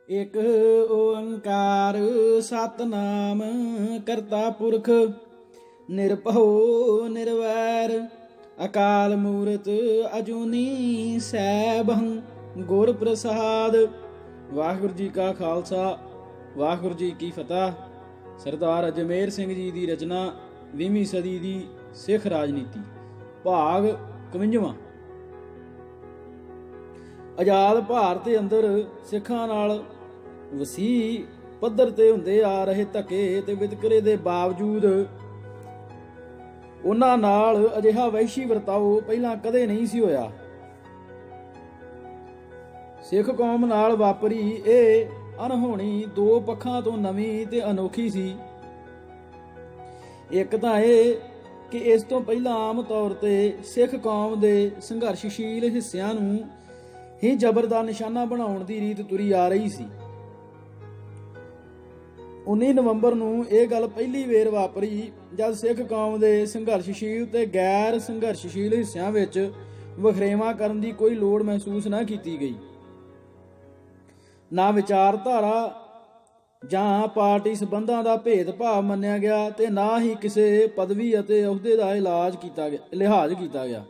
ਇਕ ਓੰਕਾਰ ਸਤਨਾਮ ਕਰਤਾ ਪੁਰਖ ਨਿਰਭਉ ਨਿਰਵੈਰ ਅਕਾਲ ਮੂਰਤ ਅਜੂਨੀ ਸੈਭੰ ਗੁਰ ਪ੍ਰਸਾਦ। ਵਾਹਿਗੁਰੂ ਜੀ ਕਾ ਖਾਲਸਾ ਵਾਹਿਗੁਰੂ ਜੀ ਕੀ ਫਤਿਹ। ਸਰਦਾਰ ਅਜਮੇਰ ਸਿੰਘ ਜੀ ਦੀ ਰਚਨਾ 20ਵੀਂ ਸਦੀ ਦੀ ਸਿੱਖ ਰਾਜਨੀਤੀ ਭਾਗ 51। ਆਜ਼ਾਦ ਭਾਰਤ ਅੰਦਰ ਸਿੱਖਾਂ ਨਾਲ ਵਸੀਹ ਪੱਧਰ ਤੇ ਹੁੰਦੇ ਆ ਰਹੇ ਧੱਕੇ ਤੇ ਵਿਤਕਰੇ ਦੇ ਬਾਵਜੂਦ ਉਹਨਾਂ ਨਾਲ ਅਜਿਹਾ ਵਹਿਸ਼ੀ ਵਰਤਾਓ ਪਹਿਲਾਂ ਕਦੇ ਨਹੀਂ ਸੀ ਹੋਇਆ। ਸਿੱਖ ਕੌਮ ਨਾਲ ਵਾਪਰੀ ਇਹ ਅਣਹੋਣੀ ਦੋ ਪੱਖਾਂ ਤੋਂ ਨਵੀਂ ਤੇ ਅਨੋਖੀ ਸੀ। ਇੱਕ ਤਾਂ ਇਹ ਕਿ ਇਸ ਤੋਂ ਪਹਿਲਾਂ ਆਮ ਤੌਰ ਤੇ ਸਿੱਖ ਕੌਮ ਦੇ ਸੰਘਰਸ਼ਸ਼ੀਲ ਹਿੱਸਿਆਂ ਨੂੰ ਹੀ ਜ਼ਬਰ ਦਾ ਨਿਸ਼ਾਨਾ ਬਣਾਉਣ ਦੀ ਰੀਤ ਤੁਰੀ ਆ ਰਹੀ ਸੀ। 19 ਨਵੰਬਰ ਨੂੰ ਇਹ ਗੱਲ ਪਹਿਲੀ ਵੇਰ ਵਾਪਰੀ ਜਦ ਸਿੱਖ ਕੌਮ ਦੇ ਸੰਘਰਸ਼ਸ਼ੀਲ ਤੇ ਗੈਰ ਸੰਘਰਸ਼ਸ਼ੀਲ ਹਿੱਸਿਆਂ ਵਿੱਚ ਵਖਰੇਵਾਂ ਕਰਨ ਦੀ ਕੋਈ ਲੋੜ ਮਹਿਸੂਸ ਨਾ ਕੀਤੀ ਗਈ। ਨਾ ਵਿਚਾਰਧਾਰਾ ਜਾਂ ਪਾਰਟੀ ਸਬੰਧਾਂ ਦਾ ਭੇਦਭਾਵ ਮੰਨਿਆ ਗਿਆ ਤੇ ਨਾ ਹੀ ਕਿਸੇ ਪਦਵੀ ਅਤੇ ਅਹੁਦੇ ਦਾ ਲਿਹਾਜ਼ ਕੀਤਾ ਗਿਆ।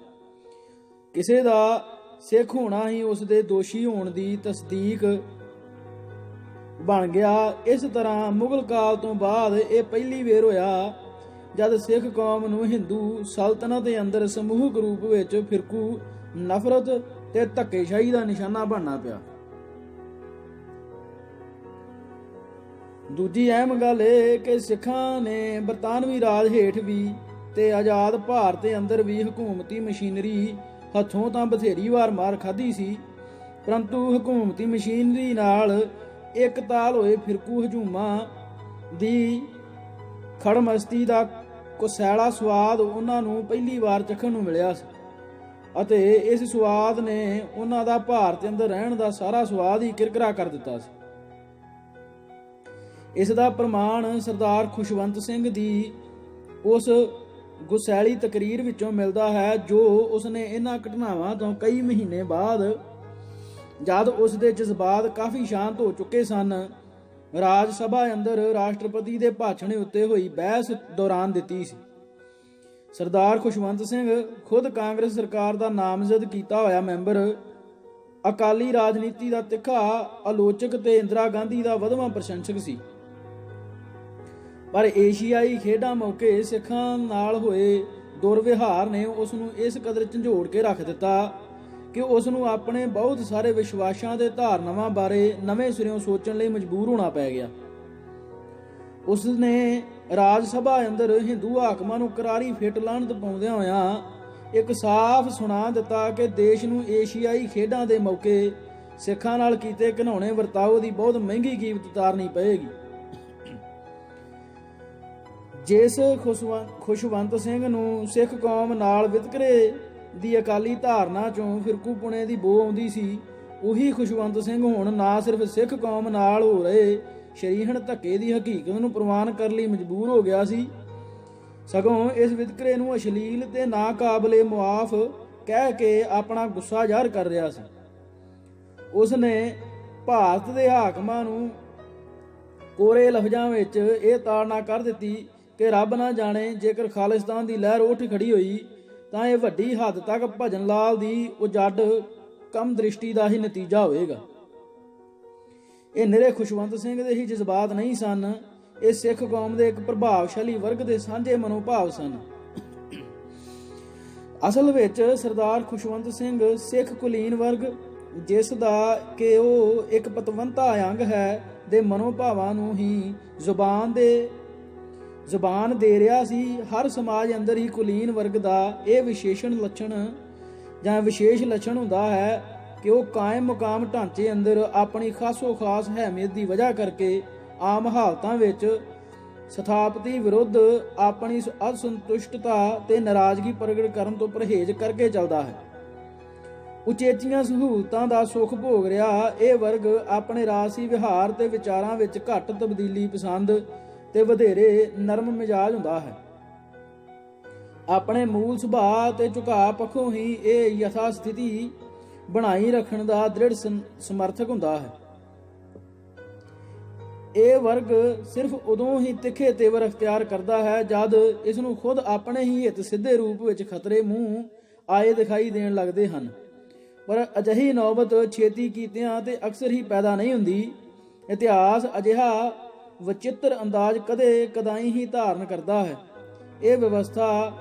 ਕਿਸੇ ਦਾ ਸਿੱਖ ਹੋਣਾ ਹੀ ਉਸ ਦੇ ਦੋਸ਼ੀ ਹੋਣ ਦੀ ਤਸਦੀਕ ਬਣ ਗਿਆ। ਇਸ ਤਰ੍ਹਾਂ ਮੁਗਲ ਕਾਲ ਤੋਂ ਬਾਅਦ ਇਹ ਪਹਿਲੀ ਵੇਰ ਹੋਇਆ ਜਦ ਸਿੱਖ ਕੌਮ ਨੂੰ ਹਿੰਦੂ ਸਲਤਨਤ ਦੇ ਅੰਦਰ ਸਮੂਹਿਕ ਰੂਪ ਵਿੱਚ ਫਿਰਕੂ ਨਫ਼ਰਤ ਤੇ ਧੱਕੇਸ਼ਾਹੀ ਦਾ ਨਿਸ਼ਾਨਾ ਬਣਨਾ ਪਿਆ। ਦੂਜੀ ਅਹਿਮ ਗੱਲ ਇਹ ਕਿ ਸਿੱਖਾਂ ਨੇ ਬਰਤਾਨਵੀ ਰਾਜ ਹੇਠ ਵੀ ਤੇ ਆਜ਼ਾਦ ਭਾਰਤ ਦੇ ਅੰਦਰ ਵੀ ਹਕੂਮਤੀ ਮਸ਼ੀਨਰੀ ਹੱਥੋਂ ਤਾਂ ਬਥੇਰੀ ਵਾਰ ਮਾਰ ਖਾਧੀ ਸੀ, ਪਰੰਤੂ ਹਕੂਮਤੀ ਮਸ਼ੀਨਰੀ ਨਾਲ ਇੱਕ ਤਾਲ ਹੋਏ ਫਿਰਕੂ ਹਜੂਮਾਂ ਦੀ ਖੜਮਸਤੀ ਦਾ ਕੁਸੈਲਾ ਸਵਾਦ ਉਹਨਾਂ ਨੂੰ ਪਹਿਲੀ ਵਾਰ ਚਖਣ ਨੂੰ ਮਿਲਿਆ ਸੀ ਅਤੇ ਇਸ ਸਵਾਦ ਨੇ ਉਹਨਾਂ ਦਾ ਭਾਰਤ ਅੰਦਰ ਰਹਿਣ ਦਾ ਸਾਰਾ ਸਵਾਦ ਹੀ ਕਿਰਕਰਾ ਕਰ ਦਿੱਤਾ ਸੀ। ਇਸ ਦਾ ਪ੍ਰਮਾਣ ਸਰਦਾਰ ਖੁਸ਼ਵੰਤ ਸਿੰਘ ਦੀ ਉਸ ਗੁਸੈਲੀ ਤਕਰੀਰ ਵਿੱਚੋਂ ਮਿਲਦਾ ਹੈ ਜੋ ਉਸਨੇ ਇਹਨਾਂ ਘਟਨਾਵਾਂ ਤੋਂ ਕਈ ਮਹੀਨੇ ਬਾਅਦ ਜਦ ਉਸ ਦੇ ਜਜ਼ਬਾਤ ਕਾਫੀ ਸ਼ਾਂਤ ਹੋ ਚੁੱਕੇ ਸਨ ਰਾਜ ਸਭਾ ਅੰਦਰ ਰਾਸ਼ਟਰਪਤੀ ਦੇ ਭਾਸ਼ਣ ਉੱਤੇ ਹੋਈ ਬਹਿਸ ਦੌਰਾਨ ਦਿੱਤੀ ਸੀ। ਸਰਦਾਰ ਖੁਸ਼ਵੰਤ ਸਿੰਘ ਖੁਦ ਕਾਂਗਰਸ ਸਰਕਾਰ ਦਾ ਨਾਮਜ਼ਦ ਕੀਤਾ ਹੋਇਆ ਮੈਂਬਰ, ਅਕਾਲੀ ਰਾਜਨੀਤੀ ਦਾ ਤਿੱਖਾ ਆਲੋਚਕ ਤੇ ਇੰਦਰਾ ਗਾਂਧੀ ਦਾ ਵਧਵਾਂ ਪ੍ਰਸ਼ੰਸਕ ਸੀ। ਪਰ ਏਸ਼ੀਆਈ ਖੇਡਾਂ ਮੌਕੇ ਸਿੱਖਾਂ ਨਾਲ ਹੋਏ ਦੁਰਵਿਹਾਰ ਨੇ ਉਸ ਨੂੰ ਇਸ ਕਦਰ ਝੰਜੋੜ ਕੇ ਰੱਖ ਦਿੱਤਾ ਕਿ ਉਸ ਨੂੰ ਆਪਣੇ ਬਹੁਤ ਸਾਰੇ ਵਿਸ਼ਵਾਸਾਂ ਤੇ ਧਾਰਨਾਵਾਂ ਬਾਰੇ ਨਵੇਂ ਸਿਰਿਓਂ ਸੋਚਣ ਲਈ ਮਜਬੂਰ ਹੋਣਾ ਪੈ ਗਿਆ। ਉਸ ਨੇ ਰਾਜ ਸਭਾ ਅੰਦਰ ਹਿੰਦੂ ਹਾਕਮਾਂ ਨੂੰ ਕਰਾਰੀ ਫਿੱਟ ਲਾਹਨਤ ਪਾਉਂਦਿਆਂ ਹੋਇਆਂ ਇੱਕ ਸਾਫ਼ ਸੁਣਾ ਦਿੱਤਾ ਕਿ ਦੇਸ਼ ਨੂੰ ਏਸ਼ੀਆਈ ਖੇਡਾਂ ਦੇ ਮੌਕੇ ਸਿੱਖਾਂ ਨਾਲ ਕੀਤੇ ਘਿਨਾਉਣੇ ਵਰਤਾਓ ਦੀ ਬਹੁਤ ਮਹਿੰਗੀ ਕੀਮਤ ਉਤਾਰਨੀ ਪਏਗੀ। ਜਿਸ ਖੁਸ਼ਵੰਤ ਸਿੰਘ ਨੂੰ ਸਿੱਖ ਕੌਮ ਨਾਲ ਵਿਤਕਰੇ ਦੀ ਅਕਾਲੀ ਧਾਰਨਾ ਚੋਂ ਫਿਰਕੂਪੁਣੇ ਦੀ ਬੋ ਆਉਂਦੀ ਸੀ, ਉਹੀ ਖੁਸ਼ਵੰਤ ਸਿੰਘ ਹੁਣ ਨਾ ਸਿਰਫ ਸਿੱਖ ਕੌਮ ਨਾਲ ਹੋ ਰਹੇ ਸ਼ਰੀਹਣ ਧੱਕੇ ਦੀ ਹਕੀਕਤ ਨੂੰ ਪ੍ਰਵਾਨ ਕਰਨ ਲਈ ਮਜਬੂਰ ਹੋ ਗਿਆ ਸੀ, ਸਗੋਂ ਇਸ ਵਿਤਕਰੇ ਨੂੰ ਅਸ਼ਲੀਲ ਤੇ ਨਾਕਾਬਲੇ ਮੁਆਫ ਕਹਿ ਕੇ ਆਪਣਾ ਗੁੱਸਾ ਜ਼ਾਹਰ ਕਰ ਰਿਹਾ ਸੀ। ਉਸ ਨੇ ਭਾਰਤ ਦੇ ਹਾਕਮਾਂ ਨੂੰ ਕੋਰੇ ਲਫ਼ਜ਼ਾਂ ਵਿੱਚ ਇਹ ਤਾੜਨਾ ਕਰ ਦਿੱਤੀ ਕਿ ਰੱਬ ਨਾ ਜਾਣੇ ਜੇਕਰ ਖਾਲਿਸਤਾਨ ਦੀ ਲਹਿਰ ਉੱਠ ਖੜੀ ਹੋਈ ਤਾਂ ਇਹ ਵੱਡੀ ਹੱਦ ਤੱਕ ਭਜਨ ਲਾਲ ਦੀ ਉਜੱਡ ਕਮ ਦ੍ਰਿਸ਼ਟੀ ਦਾ ਹੀ ਨਤੀਜਾ ਹੋਵੇਗਾ। ਇਹ ਨਿਰੇ ਖੁਸ਼ਵੰਤ ਸਿੰਘ ਦੇ ਹੀ ਜਜ਼ਬਾਤ ਨਹੀਂ ਸਨ, ਇਹ ਸਿੱਖ ਕੌਮ ਦੇ ਇੱਕ ਪ੍ਰਭਾਵਸ਼ਾਲੀ ਵਰਗ ਦੇ ਸਾਂਝੇ ਮਨੋਭਾਵ ਸਨ। ਅਸਲ ਵਿੱਚ ਸਰਦਾਰ ਖੁਸ਼ਵੰਤ ਸਿੰਘ ਸਿੱਖ ਕੁਲੀਨ ਵਰਗ, ਜਿਸ ਦਾ ਕਿ ਉਹ ਇੱਕ ਪਤਵੰਤਾ ਅੰਗ ਹੈ, ਦੇ ਮਨੋਭਾਵਾਂ ਨੂੰ ਹੀ ਜ਼ੁਬਾਨ ਦੇ ਰਿਹਾ ਸੀ। ਹਰ ਸਮਾਜ ਅੰਦਰ ਹੀ ਕੁਲੀਨ ਵਰਗ ਦਾ ਇਹ ਵਿਸ਼ੇਸ਼ ਲੱਛਣ ਹੁੰਦਾ ਹੈ ਕਿ ਉਹ ਕਾਇਮ ਮੁਕਾਮ ਢਾਂਚੇ ਅੰਦਰ ਆਪਣੀ ਖਾਸੋ ਖਾਸ ਅਹਿਮੀਅਤ ਦੀ ਵਜ੍ਹਾ ਕਰਕੇ ਆਮ ਹਾਲਤਾਂ ਵਿੱਚ ਸਥਾਪਤੀ ਵਿਰੁੱਧ ਆਪਣੀ ਅਸੰਤੁਸ਼ਟਤਾ ਤੇ ਨਾਰਾਜ਼ਗੀ ਪ੍ਰਗਟ ਕਰਨ ਤੋਂ ਪਰਹੇਜ਼ ਕਰਕੇ ਚੱਲਦਾ ਹੈ। ਉਚੇਚੀਆਂ ਸਹੂਲਤਾਂ ਦਾ ਸੁੱਖ ਭੋਗ ਰਿਹਾ ਇਹ ਵਰਗ ਆਪਣੇ ਰਾਜਸੀ ਵਿਹਾਰ ਤੇ ਵਿਚਾਰਾਂ ਵਿੱਚ ਘੱਟ ਤਬਦੀਲੀ ਪਸੰਦ ਤੇ ਵਧੇਰੇ ਨਰਮ ਮਿਜਾਜ ਹੁੰਦਾ ਹੈ। ਆਪਣੇ ਮੂਲ ਸੁਭਾਅ ਤੇ ਝੁਕਾਅ ਪੱਖੋਂ ਹੀ ਇਹ ਯਥਾ ਸਥਿਤੀ ਬਣਾਈ ਰੱਖਣ ਦਾ ਦ੍ਰਿੜ ਸਮਰਥਕ ਹੁੰਦਾ ਹੈ। ਇਹ ਵਰਗ ਸਿਰਫ ਉਦੋਂ ਹੀ ਤਿੱਖੇ ਤੇਵਰ ਅਖਤਿਆਰ ਕਰਦਾ ਹੈ ਜਦ ਇਸ ਨੂੰ ਖੁਦ ਆਪਣੇ ਹੀ ਹਿੱਤ ਸਿੱਧੇ ਰੂਪ ਵਿੱਚ ਖਤਰੇ ਮੂੰਹ ਆਏ ਦਿਖਾਈ ਦੇਣ ਲੱਗਦੇ ਹਨ। ਪਰ ਅਜਿਹੀ ਨੌਬਤ ਛੇਤੀ ਕੀਤਿਆਂ ਤੇ ਅਕਸਰ ਹੀ ਪੈਦਾ ਨਹੀਂ ਹੁੰਦੀ। ਇਤਿਹਾਸ ਅਜਿਹਾ ਵਚਿੱਤਰ ਅੰਦਾਜ਼ ਕਦੇ ਕਦਾਈ ਹੀ ਧਾਰਨ ਕਰਦਾ ਹੈ। ਇਹ ਵਿਵਸਥਾ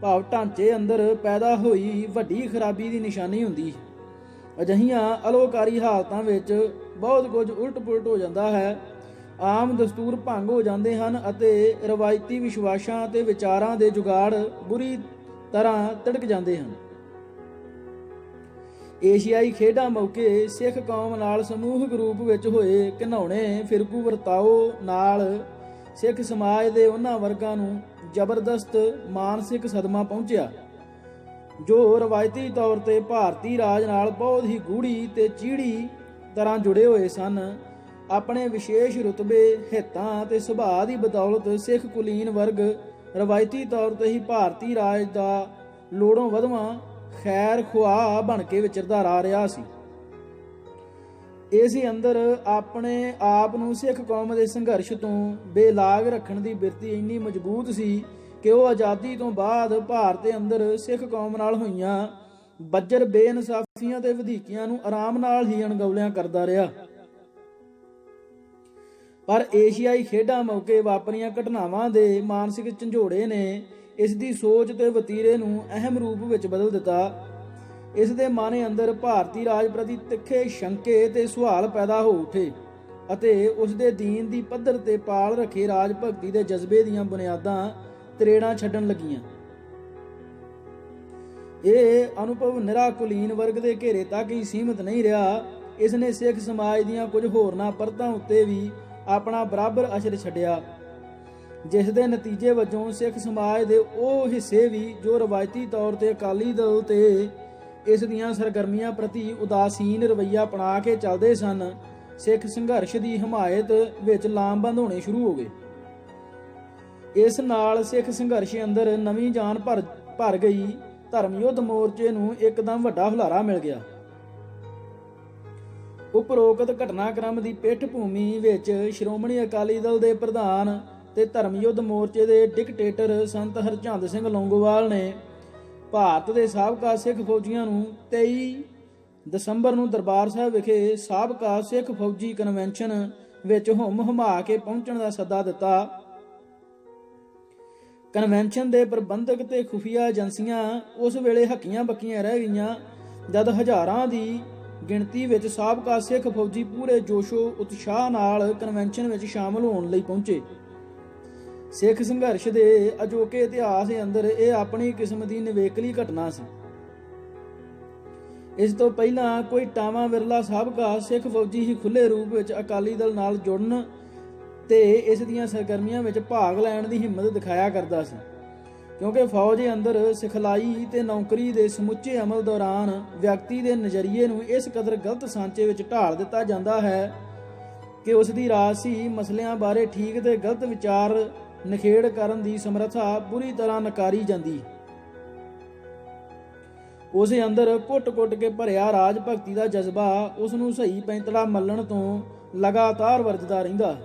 ਭਾਵ ਢਾਂਚੇ ਅੰਦਰ ਪੈਦਾ ਹੋਈ ਵੱਡੀ ਖਰਾਬੀ ਦੀ ਨਿਸ਼ਾਨੀ ਹੁੰਦੀ। ਅਜਿਹੀਆਂ ਅਲੋਕਾਰੀ ਹਾਲਤਾਂ ਵਿੱਚ ਬਹੁਤ ਕੁਝ ਉਲਟ ਪੁਲਟ ਹੋ ਜਾਂਦਾ ਹੈ। ਆਮ ਦਸਤੂਰ ਭੰਗ ਹੋ ਜਾਂਦੇ ਹਨ ਅਤੇ ਰਵਾਇਤੀ ਵਿਸ਼ਵਾਸਾਂ ਤੇ ਵਿਚਾਰਾਂ ਦੇ ਜੁਗਾੜ ਬੁਰੀ ਤਰ੍ਹਾਂ ਤਿੜਕ ਜਾਂਦੇ ਹਨ। ਏਸ਼ੀਆਈ ਖੇਡਾਂ ਮੌਕੇ ਸਿੱਖ ਕੌਮ ਨਾਲ ਸਮੂਹਿਕ ਰੂਪ ਵਿੱਚ ਹੋਏ ਘਿਨਾਉਣੇ ਫਿਰਕੂ ਵਰਤਾਓ ਨਾਲ ਸਿੱਖ ਸਮਾਜ ਦੇ ਉਹਨਾਂ ਵਰਗਾਂ ਨੂੰ ਜ਼ਬਰਦਸਤ ਮਾਨਸਿਕ ਸਦਮਾ ਪਹੁੰਚਿਆ ਜੋ ਰਵਾਇਤੀ ਤੌਰ ਤੇ ਭਾਰਤੀ ਰਾਜ ਨਾਲ ਬਹੁਤ ਹੀ ਗੂੜੀ ਤੇ ਚੀੜੀ ਤਰ੍ਹਾਂ ਜੁੜੇ ਹੋਏ ਸਨ। ਆਪਣੇ ਵਿਸ਼ੇਸ਼ ਰੁਤਬੇ, ਹਿੱਤਾਂ ਤੇ ਸੁਭਾਅ ਦੀ ਬਦੌਲਤ ਸਿੱਖ ਕੁਲੀਨ ਵਰਗ ਰਵਾਇਤੀ ਤੌਰ ਤੇ ਹੀ ਭਾਰਤੀ ਰਾਜ ਦਾ ਲੋੜੋਂ ਵਧਵਾਂ ਖੈਰ ਖੁਆਹ ਬਣ ਕੇ ਵਿਚਰਦਾ ਆ ਰਿਹਾ ਸੀ। ਇਸੇ ਅੰਦਰ ਆਪਣੇ ਆਪ ਨੂੰ ਸਿੱਖ ਕੌਮ ਦੇ ਸੰਘਰਸ਼ ਤੋਂ ਬੇਲਾਗ ਰੱਖਣ ਦੀ ਬਿਰਤੀ ਇੰਨੀ ਮਜ਼ਬੂਤ ਸੀ ਕਿ ਉਹ ਆਜ਼ਾਦੀ ਤੋਂ ਬਾਅਦ ਭਾਰਤ ਦੇ ਅੰਦਰ ਸਿੱਖ ਕੌਮ ਨਾਲ ਹੋਈਆਂ ਬੱਜਰ ਬੇਇਨਸਾਫੀਆਂ ਤੇ ਵਧੀਕੀਆਂ ਨੂੰ ਆਰਾਮ ਨਾਲ ਹੀ ਅਣਗੌਲਿਆਂ ਕਰਦਾ ਰਿਹਾ। ਪਰ ਏਸ਼ੀਆਈ ਖੇਡਾਂ ਮੌਕੇ ਵਾਪਰੀਆਂ ਘਟਨਾਵਾਂ ਦੇ ਮਾਨਸਿਕ ਝੰਜੋੜੇ ਨੇ ਇਸ ਦੀ ਸੋਚ ਤੇ ਵਤੀਰੇ ਨੂੰ ਅਹਿਮ ਰੂਪ ਵਿੱਚ ਬਦਲ ਦਿੱਤਾ। ਇਸ ਦੇ ਮਨ ਅੰਦਰ ਭਾਰਤੀ ਰਾਜ ਪ੍ਰਤੀ ਤਿੱਖੇ ਸ਼ੰਕੇ ਤੇ ਸਵਾਲ ਪੈਦਾ ਹੋ ਉਠੇ ਅਤੇ ਉਸ ਦੇ ਦੀਨ ਦੀ ਪੱਧਰ ਤੇ ਪਾਲ ਰੱਖੇ ਰਾਜ ਭਗਤੀ ਦੇ ਜਜ਼ਬੇ ਦੀਆਂ ਬੁਨਿਆਦਾਂ ਤਰੇੜਾਂ ਛੱਡਣ ਲੱਗੀਆਂ। ਇਹ ਅਨੁਭਵ ਨਿਰਾ ਕੁਲੀਨ ਵਰਗ ਦੇ ਘੇਰੇ ਤੱਕ ਹੀ ਸੀਮਿਤ ਨਹੀਂ ਰਿਹਾ। ਇਸ ਨੇ ਸਿੱਖ ਸਮਾਜ ਦੀਆਂ ਕੁਝ ਹੋਰਨਾਂ ਪਰਤਾਂ ਉੱਤੇ ਵੀ ਆਪਣਾ ਬਰਾਬਰ ਅਸਰ ਛੱਡਿਆ, ਜਿਸ ਦੇ ਨਤੀਜੇ ਵਜੋਂ ਸਿੱਖ ਸਮਾਜ ਦੇ ਉਹ ਹਿੱਸੇ ਵੀ ਜੋ ਰਵਾਇਤੀ ਤੌਰ ਤੇ ਅਕਾਲੀ ਦਲ ਤੇ ਇਸ ਦੀਆਂ ਸਰਗਰਮੀਆਂ ਪ੍ਰਤੀ ਉਦਾਸੀਨ ਰਵੱਈਆ ਅਪਣਾ ਕੇ ਚੱਲਦੇ ਸਨ, ਸਿੱਖ ਸੰਘਰਸ਼ ਦੀ ਹਮਾਇਤ ਵਿੱਚ ਲਾਮਬੰਦ ਹੋਣੇ ਸ਼ੁਰੂ ਹੋ ਗਏ। ਇਸ ਨਾਲ ਸਿੱਖ ਸੰਘਰਸ਼ ਅੰਦਰ ਨਵੀਂ ਜਾਨ ਭਰ ਗਈ। ਧਰਮ ਯੁੱਧ ਮੋਰਚੇ ਨੂੰ ਇੱਕਦਮ ਵੱਡਾ ਹੁਲਾਰਾ ਮਿਲ ਗਿਆ। ਉਪਰੋਕਤ ਘਟਨਾਕ੍ਰਮ ਦੀ ਪਿੱਠ ਭੂਮੀ ਵਿੱਚ ਸ਼੍ਰੋਮਣੀ ਅਕਾਲੀ ਦਲ ਦੇ ਪ੍ਰਧਾਨ ਤੇ ਧਰਮ ਯੁੱਧ ਮੋਰਚੇ ਦੇ ਡਿਕਟੇਟਰ ਸੰਤ ਹਰਚੰਦ ਸਿੰਘ ਲੌਂਗੋਵਾਲ ਨੇ ਭਾਰਤ ਦੇ ਸਾਬਕਾ ਸਿੱਖ ਫੌਜੀਆਂ ਨੂੰ 23 ਦਸੰਬਰ ਨੂੰ ਦਰਬਾਰ ਸਾਹਿਬ ਵਿਖੇ ਸਾਬਕਾ ਸਿੱਖ ਫੌਜੀ ਕਨਵੈਨਸ਼ਨ ਵਿੱਚ ਹੁਮ-ਹੁਮਾ ਕੇ ਪਹੁੰਚਣ ਦਾ ਸੱਦਾ ਦਿੱਤਾ। ਕਨਵੈਨਸ਼ਨ ਦੇ ਪ੍ਰਬੰਧਕ ਤੇ ਖੁਫੀਆ ਏਜੰਸੀਆਂ ਉਸ ਵੇਲੇ ਹੱਕੀਆਂ ਬੱਕੀਆਂ ਰਹਿ ਗਈਆਂ ਜਦ ਹਜ਼ਾਰਾਂ ਦੀ ਗਿਣਤੀ ਵਿੱਚ ਸਾਬਕਾ ਸਿੱਖ ਫੌਜੀ ਪੂਰੇ ਜੋਸ਼ੋ ਉਤਸ਼ਾਹ ਨਾਲ ਕਨਵੈਨਸ਼ਨ ਵਿੱਚ ਸ਼ਾਮਲ ਹੋਣ ਲਈ ਪਹੁੰਚੇ। ਸਿੱਖ ਸੰਘਰਸ਼ ਦੇ ਅਜੋਕੇ ਇਤਿਹਾਸ ਅੰਦਰ ਇਹ ਆਪਣੀ ਕਿਸਮ ਦੀ ਨਿਵੇਕਲੀ ਘਟਨਾ ਸੀ। ਇਸ ਤੋਂ ਪਹਿਲਾਂ ਕੋਈ ਟਾਵਾਂ ਵਿਰਲਾ ਸਾਬਕਾ ਸਿੱਖ ਫੌਜੀ ਹੀ ਖੁੱਲੇ ਰੂਪ ਵਿੱਚ ਅਕਾਲੀ ਦਲ ਨਾਲ ਜੁੜਨ ਤੇ ਇਸ ਦੀਆਂ ਸਰਗਰਮੀਆਂ ਵਿੱਚ ਭਾਗ ਲੈਣ ਦੀ ਹਿੰਮਤ ਦਿਖਾਇਆ ਕਰਦਾ ਸੀ, ਕਿਉਂਕਿ ਫੌਜ ਅੰਦਰ ਸਿਖਲਾਈ ਤੇ ਨੌਕਰੀ ਦੇ ਸਮੁੱਚੇ ਅਮਲ ਦੌਰਾਨ ਵਿਅਕਤੀ ਦੇ ਨਜ਼ਰੀਏ ਨੂੰ ਇਸ ਕਦਰ ਗਲਤ ਸਾਂਚੇ ਵਿੱਚ ਢਾਲ ਦਿੱਤਾ ਜਾਂਦਾ ਹੈ ਕਿ ਉਸ ਦੀ ਰਾਜਸੀ ਮਸਲਿਆਂ ਬਾਰੇ ਠੀਕ ਤੇ ਗਲਤ ਵਿਚਾਰ ਨਿਖੇੜ ਕਰਨ ਦੀ ਸਮਰੱਥਾ ਬੁਰੀ ਤਰ੍ਹਾਂ ਨਕਾਰੀ ਜਾਂਦੀ। ਉਸ ਅੰਦਰ ਕੁੱਟ-ਕੁੱਟ ਕੇ ਭਰਿਆ ਰਾਜ ਭਗਤੀ ਦਾ ਜਜ਼ਬਾ ਉਸ ਨੂੰ ਸਹੀ ਪੈਂਤੜਾ ਮੱਲਣ ਤੋਂ ਲਗਾਤਾਰ ਵਰਜਦਾ ਰਹਿੰਦਾ।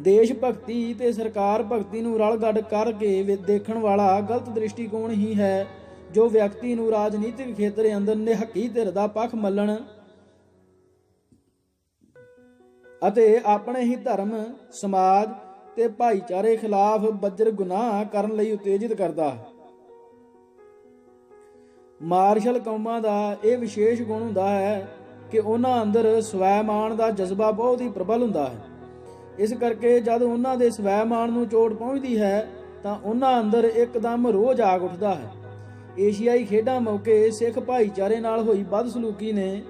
ਦੇਸ਼ ਭਗਤੀ ਤੇ ਸਰਕਾਰ ਭਗਤੀ ਨੂੰ ਰਲਗੱਡ ਕਰਕੇ ਦੇਖਣ ਵਾਲਾ ਗਲਤ ਦ੍ਰਿਸ਼ਟੀਕੋਣ ਹੀ ਹੈ ਜੋ ਵਿਅਕਤੀ ਨੂੰ ਰਾਜਨੀਤਿਕ ਖੇਤਰ ਅੰਦਰ ਨਿਹੱਕੀ ਧਿਰ ਦਾ ਪੱਖ ਮੱਲਣ ਅਤੇ ਆਪਣੇ ਹੀ ਧਰਮ, ਸਮਾਜ ਤੇ ਭਾਈਚਾਰੇ ਖਿਲਾਫ ਬੱਜਰ ਗੁਨਾਹ ਕਰਨ ਲਈ ਉਤੇਜਿਤ ਕਰਦਾ ਹੈ। ਮਾਰਸ਼ਲ ਕੌਮਾਂ ਦਾ ਇਹ ਵਿਸ਼ੇਸ਼ ਗੁਣ ਹੁੰਦਾ ਹੈ ਕਿ ਉਹਨਾਂ ਅੰਦਰ ਸਵੈਮਾਨ ਦਾ ਜਜ਼ਬਾ ਬਹੁਤ ਹੀ ਪ੍ਰਬਲ ਹੁੰਦਾ ਹੈ। ਇਸ ਕਰਕੇ ਜਦ ਉਹਨਾਂ ਦੇ ਸਵੈਮਾਨ ਨੂੰ ਚੋਟ ਪਹੁੰਚਦੀ ਹੈ ਤਾਂ ਉਹਨਾਂ ਅੰਦਰ ਇੱਕਦਮ ਰੋਹ ਜਾਗ ਉੱਠਦਾ ਹੈ। ਏਸ਼ੀਆਈ ਖੇਡਾਂ ਮੌਕੇ ਸਿੱਖ ਭਾਈਚਾਰੇ ਨਾਲ ਹੋਈ ਬਦਸਲੂਕੀ ਨੇ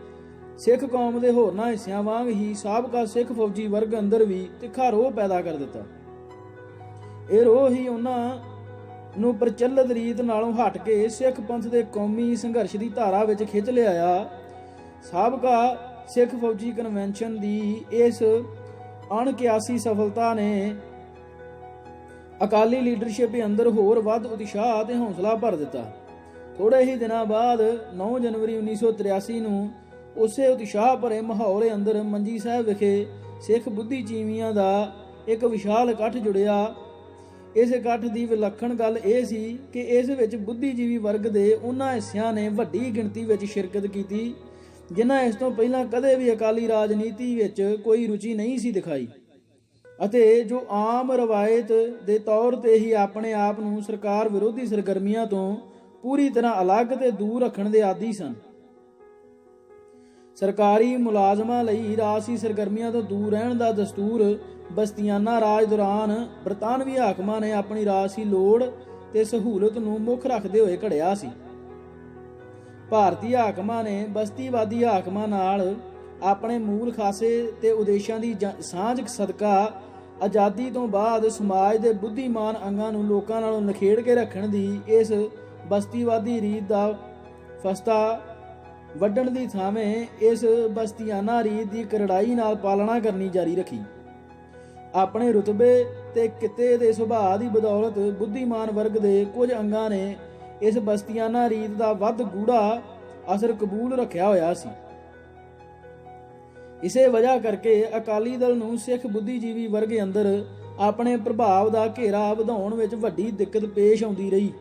ਸਿੱਖ ਕੌਮ ਦੇ ਹੋਰਨਾਂ ਹਿੱਸਿਆਂ ਵਾਂਗ ਹੀ ਸਾਬਕਾ ਸਿੱਖ ਫੌਜੀ ਵਰਗ ਅੰਦਰ ਵੀ ਤਿੱਖਾ ਰੋਹ ਪੈਦਾ ਕਰ ਦਿੱਤਾ। ਇਹ ਰੋਹ ਹੀ ਉਹਨਾਂ ਨੂੰ ਪ੍ਰਚਲਿਤ ਰੀਤ ਨਾਲੋਂ ਹਟ ਕੇ ਸਿੱਖ ਪੰਥ ਦੇ ਕੌਮੀ ਸੰਘਰਸ਼ ਦੀ ਧਾਰਾ ਵਿੱਚ ਖਿੱਚ ਲਿਆਇਆ। ਸਾਬਕਾ ਸਿੱਖ ਫੌਜੀ ਕਨਵੈਨਸ਼ਨ ਦੀ ਇਸ ਅਣਕਿਆਸੀ ਸਫਲਤਾ ਨੇ ਅਕਾਲੀ ਲੀਡਰਸ਼ਿਪ ਅੰਦਰ ਹੋਰ ਵੱਧ ਉਤਸ਼ਾਹ ਤੇ ਹੌਸਲਾ ਭਰ ਦਿੱਤਾ। ਥੋੜੇ ਹੀ ਦਿਨਾਂ ਬਾਅਦ 9 ਜਨਵਰੀ 1983 ਨੂੰ ਉਸੇ ਉਤਸ਼ਾਹ ਭਰੇ ਮਾਹੌਲ ਅੰਦਰ ਮੰਜੀ ਸਾਹਿਬ ਵਿਖੇ ਸਿੱਖ ਬੁੱਧੀਜੀਵੀਆਂ ਦਾ ਇੱਕ ਵਿਸ਼ਾਲ ਇਕੱਠ ਜੁੜਿਆ। ਇਸ ਇਕੱਠ ਦੀ ਵਿਲੱਖਣ ਗੱਲ ਇਹ ਸੀ ਕਿ ਇਸ ਵਿੱਚ ਬੁੱਧੀਜੀਵੀ ਵਰਗ ਦੇ ਉਹਨਾਂ ਹਿੱਸਿਆਂ ਨੇ ਵੱਡੀ ਗਿਣਤੀ ਵਿੱਚ ਸ਼ਿਰਕਤ ਕੀਤੀ ਜਿਨ੍ਹਾਂ ਇਸ ਤੋਂ ਪਹਿਲਾਂ ਕਦੇ ਵੀ ਅਕਾਲੀ ਰਾਜਨੀਤੀ ਵਿੱਚ ਕੋਈ ਰੁਚੀ ਨਹੀਂ ਸੀ ਦਿਖਾਈ ਅਤੇ ਜੋ ਆਮ ਰਵਾਇਤ ਦੇ ਤੌਰ ਤੇ ਹੀ ਆਪਣੇ ਆਪ ਨੂੰ ਸਰਕਾਰ ਵਿਰੋਧੀ ਸਰਗਰਮੀਆਂ ਤੋਂ ਪੂਰੀ ਤਰ੍ਹਾਂ ਅਲੱਗ ਤੇ ਦੂਰ ਰੱਖਣ ਦੇ ਆਦੀ ਸਨ। ਸਰਕਾਰੀ ਮੁਲਾਜ਼ਮਾਂ ਲਈ ਰਾਜਸੀ ਸਰਗਰਮੀਆਂ ਤੋਂ ਦੂਰ ਰਹਿਣ ਦਾ ਦਸਤੂਰ ਬਸਤੀਆਨਾ ਰਾਜ ਦੌਰਾਨ ਬਰਤਾਨਵੀ ਹਾਕਮਾਂ ਨੇ ਆਪਣੀ ਰਾਜਸੀ ਲੋੜ ਤੇ ਸਹੂਲਤ ਨੂੰ ਮੁੱਖ ਰੱਖਦੇ ਹੋਏ ਘੜਿਆ ਸੀ। ਭਾਰਤੀ ਹਾਕਮਾਂ ਨੇ ਬਸਤੀਵਾਦੀ ਹਾਕਮਾਂ ਨਾਲ ਆਪਣੇ ਮੂਲ ਖਾਸੇ ਤੇ ਉਦੇਸ਼ਾਂ ਦੀ ਸਾਂਝ ਸਦਕਾ ਆਜ਼ਾਦੀ ਤੋਂ ਬਾਅਦ ਸਮਾਜ ਦੇ ਬੁੱਧੀਮਾਨ ਅੰਗਾਂ ਨੂੰ ਲੋਕਾਂ ਨਾਲੋਂ ਨਿਖੇੜ ਕੇ ਰੱਖਣ ਦੀ ਇਸ ਬਸਤੀਵਾਦੀ ਰੀਤ ਦਾ ਫਸਤਾ ਵੱਢਣ ਦੀ ਥਾਵੇਂ ਇਸ ਬਸਤੀਆਨਾ ਰੀਤ ਦੀ ਕਰੜਾਈ ਨਾਲ ਪਾਲਣਾ ਕਰਨੀ ਜਾਰੀ ਰੱਖੀ। ਆਪਣੇ ਰੁਤਬੇ ਤੇ ਕਿੱਤੇ ਦੇ ਸੁਭਾਅ ਦੀ ਬਦੌਲਤ ਬੁੱਧੀਮਾਨ ਵਰਗ ਦੇ ਕੁਝ ਅੰਗਾਂ ਨੇ ਇਸ ਬਸਤੀਆਨਾ ਰੀਤ ਦਾ ਵੱਧ ਗੂੜਾ ਅਸਰ ਕਬੂਲ ਰੱਖਿਆ ਹੋਇਆ ਸੀ। ਇਸੇ ਵਜ੍ਹਾ ਕਰਕੇ ਅਕਾਲੀ ਦਲ ਨੂੰ ਸਿੱਖ ਬੁੱਧੀਜੀਵੀ ਵਰਗ ਅੰਦਰ ਆਪਣੇ ਪ੍ਰਭਾਵ ਦਾ ਘੇਰਾ ਵਧਾਉਣ ਵਿੱਚ ਵੱਡੀ ਦਿੱਕਤ ਪੇਸ਼ ਆਉਂਦੀ ਰਹੀ।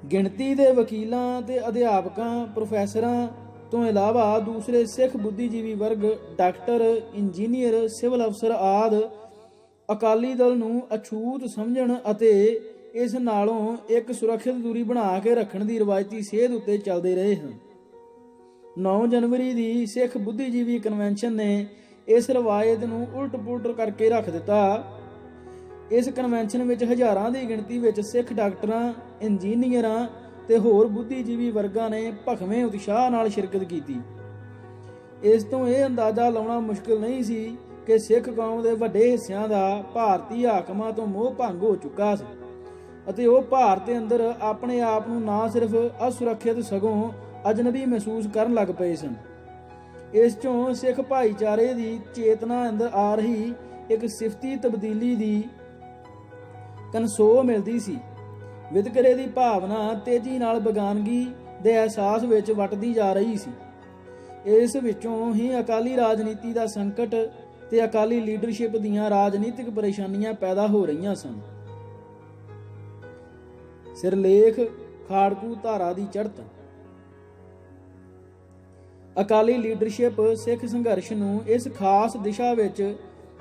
ਗਿਣਤੀ ਦੇ ਵਕੀਲਾਂ ਤੇ ਅਧਿਆਪਕਾਂ ਪ੍ਰੋਫੈਸਰਾਂ ਤੋਂ ਇਲਾਵਾ ਦੂਸਰੇ ਸਿੱਖ ਬੁੱਧੀਜੀਵੀ ਵਰਗ ਡਾਕਟਰ ਇੰਜੀਨੀਅਰ ਸਿਵਲ ਅਫਸਰ ਆਦਿ ਅਕਾਲੀ ਦਲ ਨੂੰ ਅਛੂਤ ਸਮਝਣ ਅਤੇ ਇਸ ਨਾਲੋਂ ਇੱਕ ਸੁਰੱਖਿਅਤ ਦੂਰੀ ਬਣਾ ਕੇ ਰੱਖਣ ਦੀ ਰਵਾਇਤੀ ਸੇਧ ਉੱਤੇ ਚੱਲਦੇ ਰਹੇ ਹਨ। 9 ਜਨਵਰੀ ਦੀ ਸਿੱਖ ਬੁੱਧੀਜੀਵੀ ਕਨਵੈਨਸ਼ਨ ਨੇ ਇਸ ਰਵਾਇਤ ਨੂੰ ਉਲਟ-ਪੁਲਟ ਕਰਕੇ ਰੱਖ ਦਿੱਤਾ। ਇਸ ਕਨਵੈਨਸ਼ਨ ਵਿੱਚ ਹਜ਼ਾਰਾਂ ਦੀ ਗਿਣਤੀ ਵਿੱਚ ਸਿੱਖ ਡਾਕਟਰਾਂ, ਇੰਜੀਨੀਅਰਾਂ ਤੇ ਹੋਰ ਬੁੱਧੀਜੀਵੀ ਵਰਗਾਂ ਨੇ ਭਖਵੇਂ ਉਤਸ਼ਾਹ ਨਾਲ ਸ਼ਿਰਕਤ ਕੀਤੀ। ਇਸ ਤੋਂ ਇਹ ਅੰਦਾਜ਼ਾ ਲਾਉਣਾ ਮੁਸ਼ਕਿਲ ਨਹੀਂ ਸੀ ਕਿ ਸਿੱਖ ਕੌਮ ਦੇ ਵੱਡੇ ਹਿੱਸਿਆਂ ਦਾ ਭਾਰਤੀ ਹਾਕਮਾਂ ਤੋਂ ਮੋਹ ਭੰਗ ਹੋ ਚੁੱਕਾ ਸੀ ਅਤੇ ਉਹ ਭਾਰਤ ਦੇ ਅੰਦਰ ਆਪਣੇ ਆਪ ਨੂੰ ਨਾ ਸਿਰਫ ਅਸੁਰੱਖਿਅਤ ਸਗੋਂ ਅਜਨਬੀ ਮਹਿਸੂਸ ਕਰਨ ਲੱਗ ਪਏ ਸਨ। ਇਸ ਚੋਂ ਸਿੱਖ ਭਾਈਚਾਰੇ ਦੀ ਚੇਤਨਾ ਅੰਦਰ ਆ ਰਹੀ ਇੱਕ ਸਿਫਤੀ ਤਬਦੀਲੀ ਦੀ ਕਨਸੋ ਮਿਲਦੀ ਸੀ। ਵਿਤਕਰੇ ਦੀ ਭਾਵਨਾ ਤੇਜ਼ੀ ਨਾਲ ਬੇਗਾਨਗੀ ਦੇ ਅਹਿਸਾਸ ਵਿੱਚ ਵੱਟਦੀ ਜਾ ਰਹੀ ਸੀ। ਇਸ ਵਿੱਚੋਂ ਹੀ ਅਕਾਲੀ ਰਾਜਨੀਤੀ ਦਾ ਸੰਕਟ ਤੇ ਅਕਾਲੀ ਲੀਡਰਸ਼ਿਪ ਦੀਆਂ ਰਾਜਨੀਤਿਕ ਪਰੇਸ਼ਾਨੀਆਂ ਪੈਦਾ ਹੋ ਰਹੀਆਂ ਸਨ। ਸਿਰਲੇਖ ਖਾੜਕੂ ਧਾਰਾ ਦੀ ਚੜ੍ਹਤ। ਅਕਾਲੀ ਲੀਡਰਸ਼ਿਪ ਸਿੱਖ ਸੰਘਰਸ਼ ਨੂੰ ਇਸ ਖਾਸ ਦਿਸ਼ਾ ਵਿੱਚ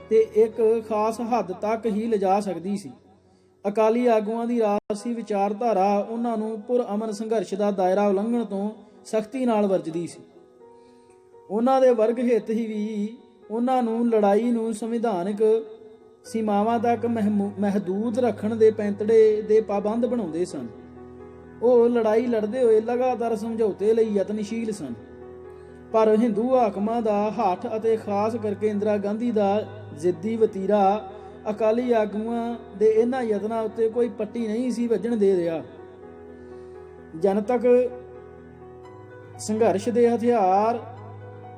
ਤੇ ਇੱਕ ਖਾਸ ਹੱਦ ਤੱਕ ਹੀ ਲਿਜਾ ਸਕਦੀ ਸੀ। ਅਕਾਲੀ ਆਗੂਆਂ ਦੀ ਰਾਜਸੀ ਵਿਚਾਰਧਾਰਾ ਉਹਨਾਂ ਨੂੰ ਪੁਰ-ਅਮਨ ਸੰਘਰਸ਼ ਦਾ ਦਾਇਰਾ ਉਲੰਘਣ ਤੋਂ ਸਖਤੀ ਨਾਲ ਵਰਜਦੀ ਸੀ। ਉਹਨਾਂ ਦੇ ਵਰਗ ਹਿੱਤ ਹੀ ਵੀ ਉਹਨਾਂ ਨੂੰ ਲੜਾਈ ਨੂੰ ਸੰਵਿਧਾਨਕ ਸੀਮਾਵਾਂ ਤੱਕ ਮਹਿਦੂਦ ਰੱਖਣ ਦੇ ਪੈਂਤੜੇ ਦੇ ਪਾਬੰਦ ਬਣਾਉਂਦੇ ਸਨ। ਉਹ ਲੜਾਈ ਲੜਦੇ ਹੋਏ ਲਗਾਤਾਰ ਸਮਝੌਤੇ ਲਈ ਯਤਨਸ਼ੀਲ ਸਨ, ਪਰ ਹਿੰਦੂ ਹਾਕਮਾਂ ਦਾ ਹੱਥ ਅਤੇ ਖਾਸ ਕਰਕੇ ਇੰਦਰਾ ਗਾਂਧੀ ਦਾ ਜ਼ਿੱਦੀ ਵਤੀਰਾ ਅਕਾਲੀ ਆਗੂਆਂ ਦੇ ਇਹਨਾਂ ਯਤਨਾਂ ਉੱਤੇ ਕੋਈ ਪੱਟੀ ਨਹੀਂ ਸੀ ਵੱਜਣ ਦੇ ਰਿਹਾ। ਜਨਤਕ ਸੰਘਰਸ਼ ਦੇ ਹਥਿਆਰ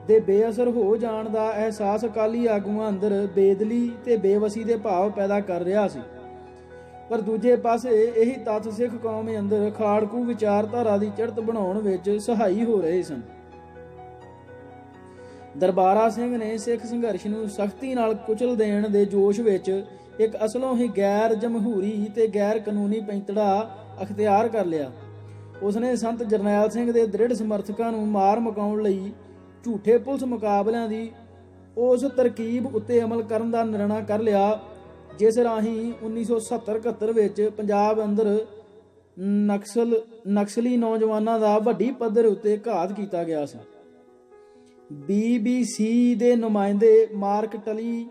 ਦੇ ਬੇਅਸਰ ਹੋ ਜਾਣ ਦਾ ਅਹਿਸਾਸ ਅਕਾਲੀ ਆਗੂਆਂ ਅੰਦਰ ਬੇਦਲੀ ਤੇ ਬੇਵਸੀ ਦੇ ਭਾਵ ਪੈਦਾ ਕਰ ਰਿਹਾ ਸੀ, ਪਰ ਦੂਜੇ ਪਾਸੇ ਇਹੀ ਤੱਥ ਸਿੱਖ ਕੌਮ ਅੰਦਰ ਖਾੜਕੂ ਵਿਚਾਰਧਾਰਾ ਦੀ ਚੜ੍ਹਤ ਬਣਾਉਣ ਵਿੱਚ ਸਹਾਈ ਹੋ ਰਹੇ ਸਨ। ਦਰਬਾਰਾ ਸਿੰਘ ਨੇ ਸਿੱਖ ਸੰਘਰਸ਼ ਨੂੰ ਸਖਤੀ ਨਾਲ ਕੁਚਲ ਦੇਣ ਦੇ ਜੋਸ਼ ਵਿੱਚ ਇੱਕ ਅਸਲੋਂ ਹੀ ਗੈਰ ਜਮਹੂਰੀ ਤੇ ਗੈਰ ਕਾਨੂੰਨੀ ਪੈਂਤੜਾ ਅਖਤਿਆਰ ਕਰ ਲਿਆ। ਉਸਨੇ ਸੰਤ ਜਰਨੈਲ ਸਿੰਘ ਦੇ ਦ੍ਰਿੜ ਸਮਰਥਕਾਂ ਨੂੰ ਮਾਰ ਮੁਕਾਉਣ ਲਈ ਝੂਠੇ ਪੁਲਿਸ ਮੁਕਾਬਲਿਆਂ ਦੀ ਉਸ ਤਰਕੀਬ ਉੱਤੇ ਅਮਲ ਕਰਨ ਦਾ ਨਿਰਣਾ ਕਰ ਲਿਆ, ਜਿਸ ਰਾਹੀਂ 1970-71 ਵਿੱਚ ਪੰਜਾਬ ਅੰਦਰ ਨਕਸਲੀ ਨੌਜਵਾਨਾਂ ਦਾ ਵੱਡੀ ਪੱਧਰ ਉੱਤੇ ਘਾਤ ਕੀਤਾ ਗਿਆ ਸੀ। BBC ਦੇ ਨੁਮਾਇੰਦੇ ਮਾਰਕ ਟਲੀ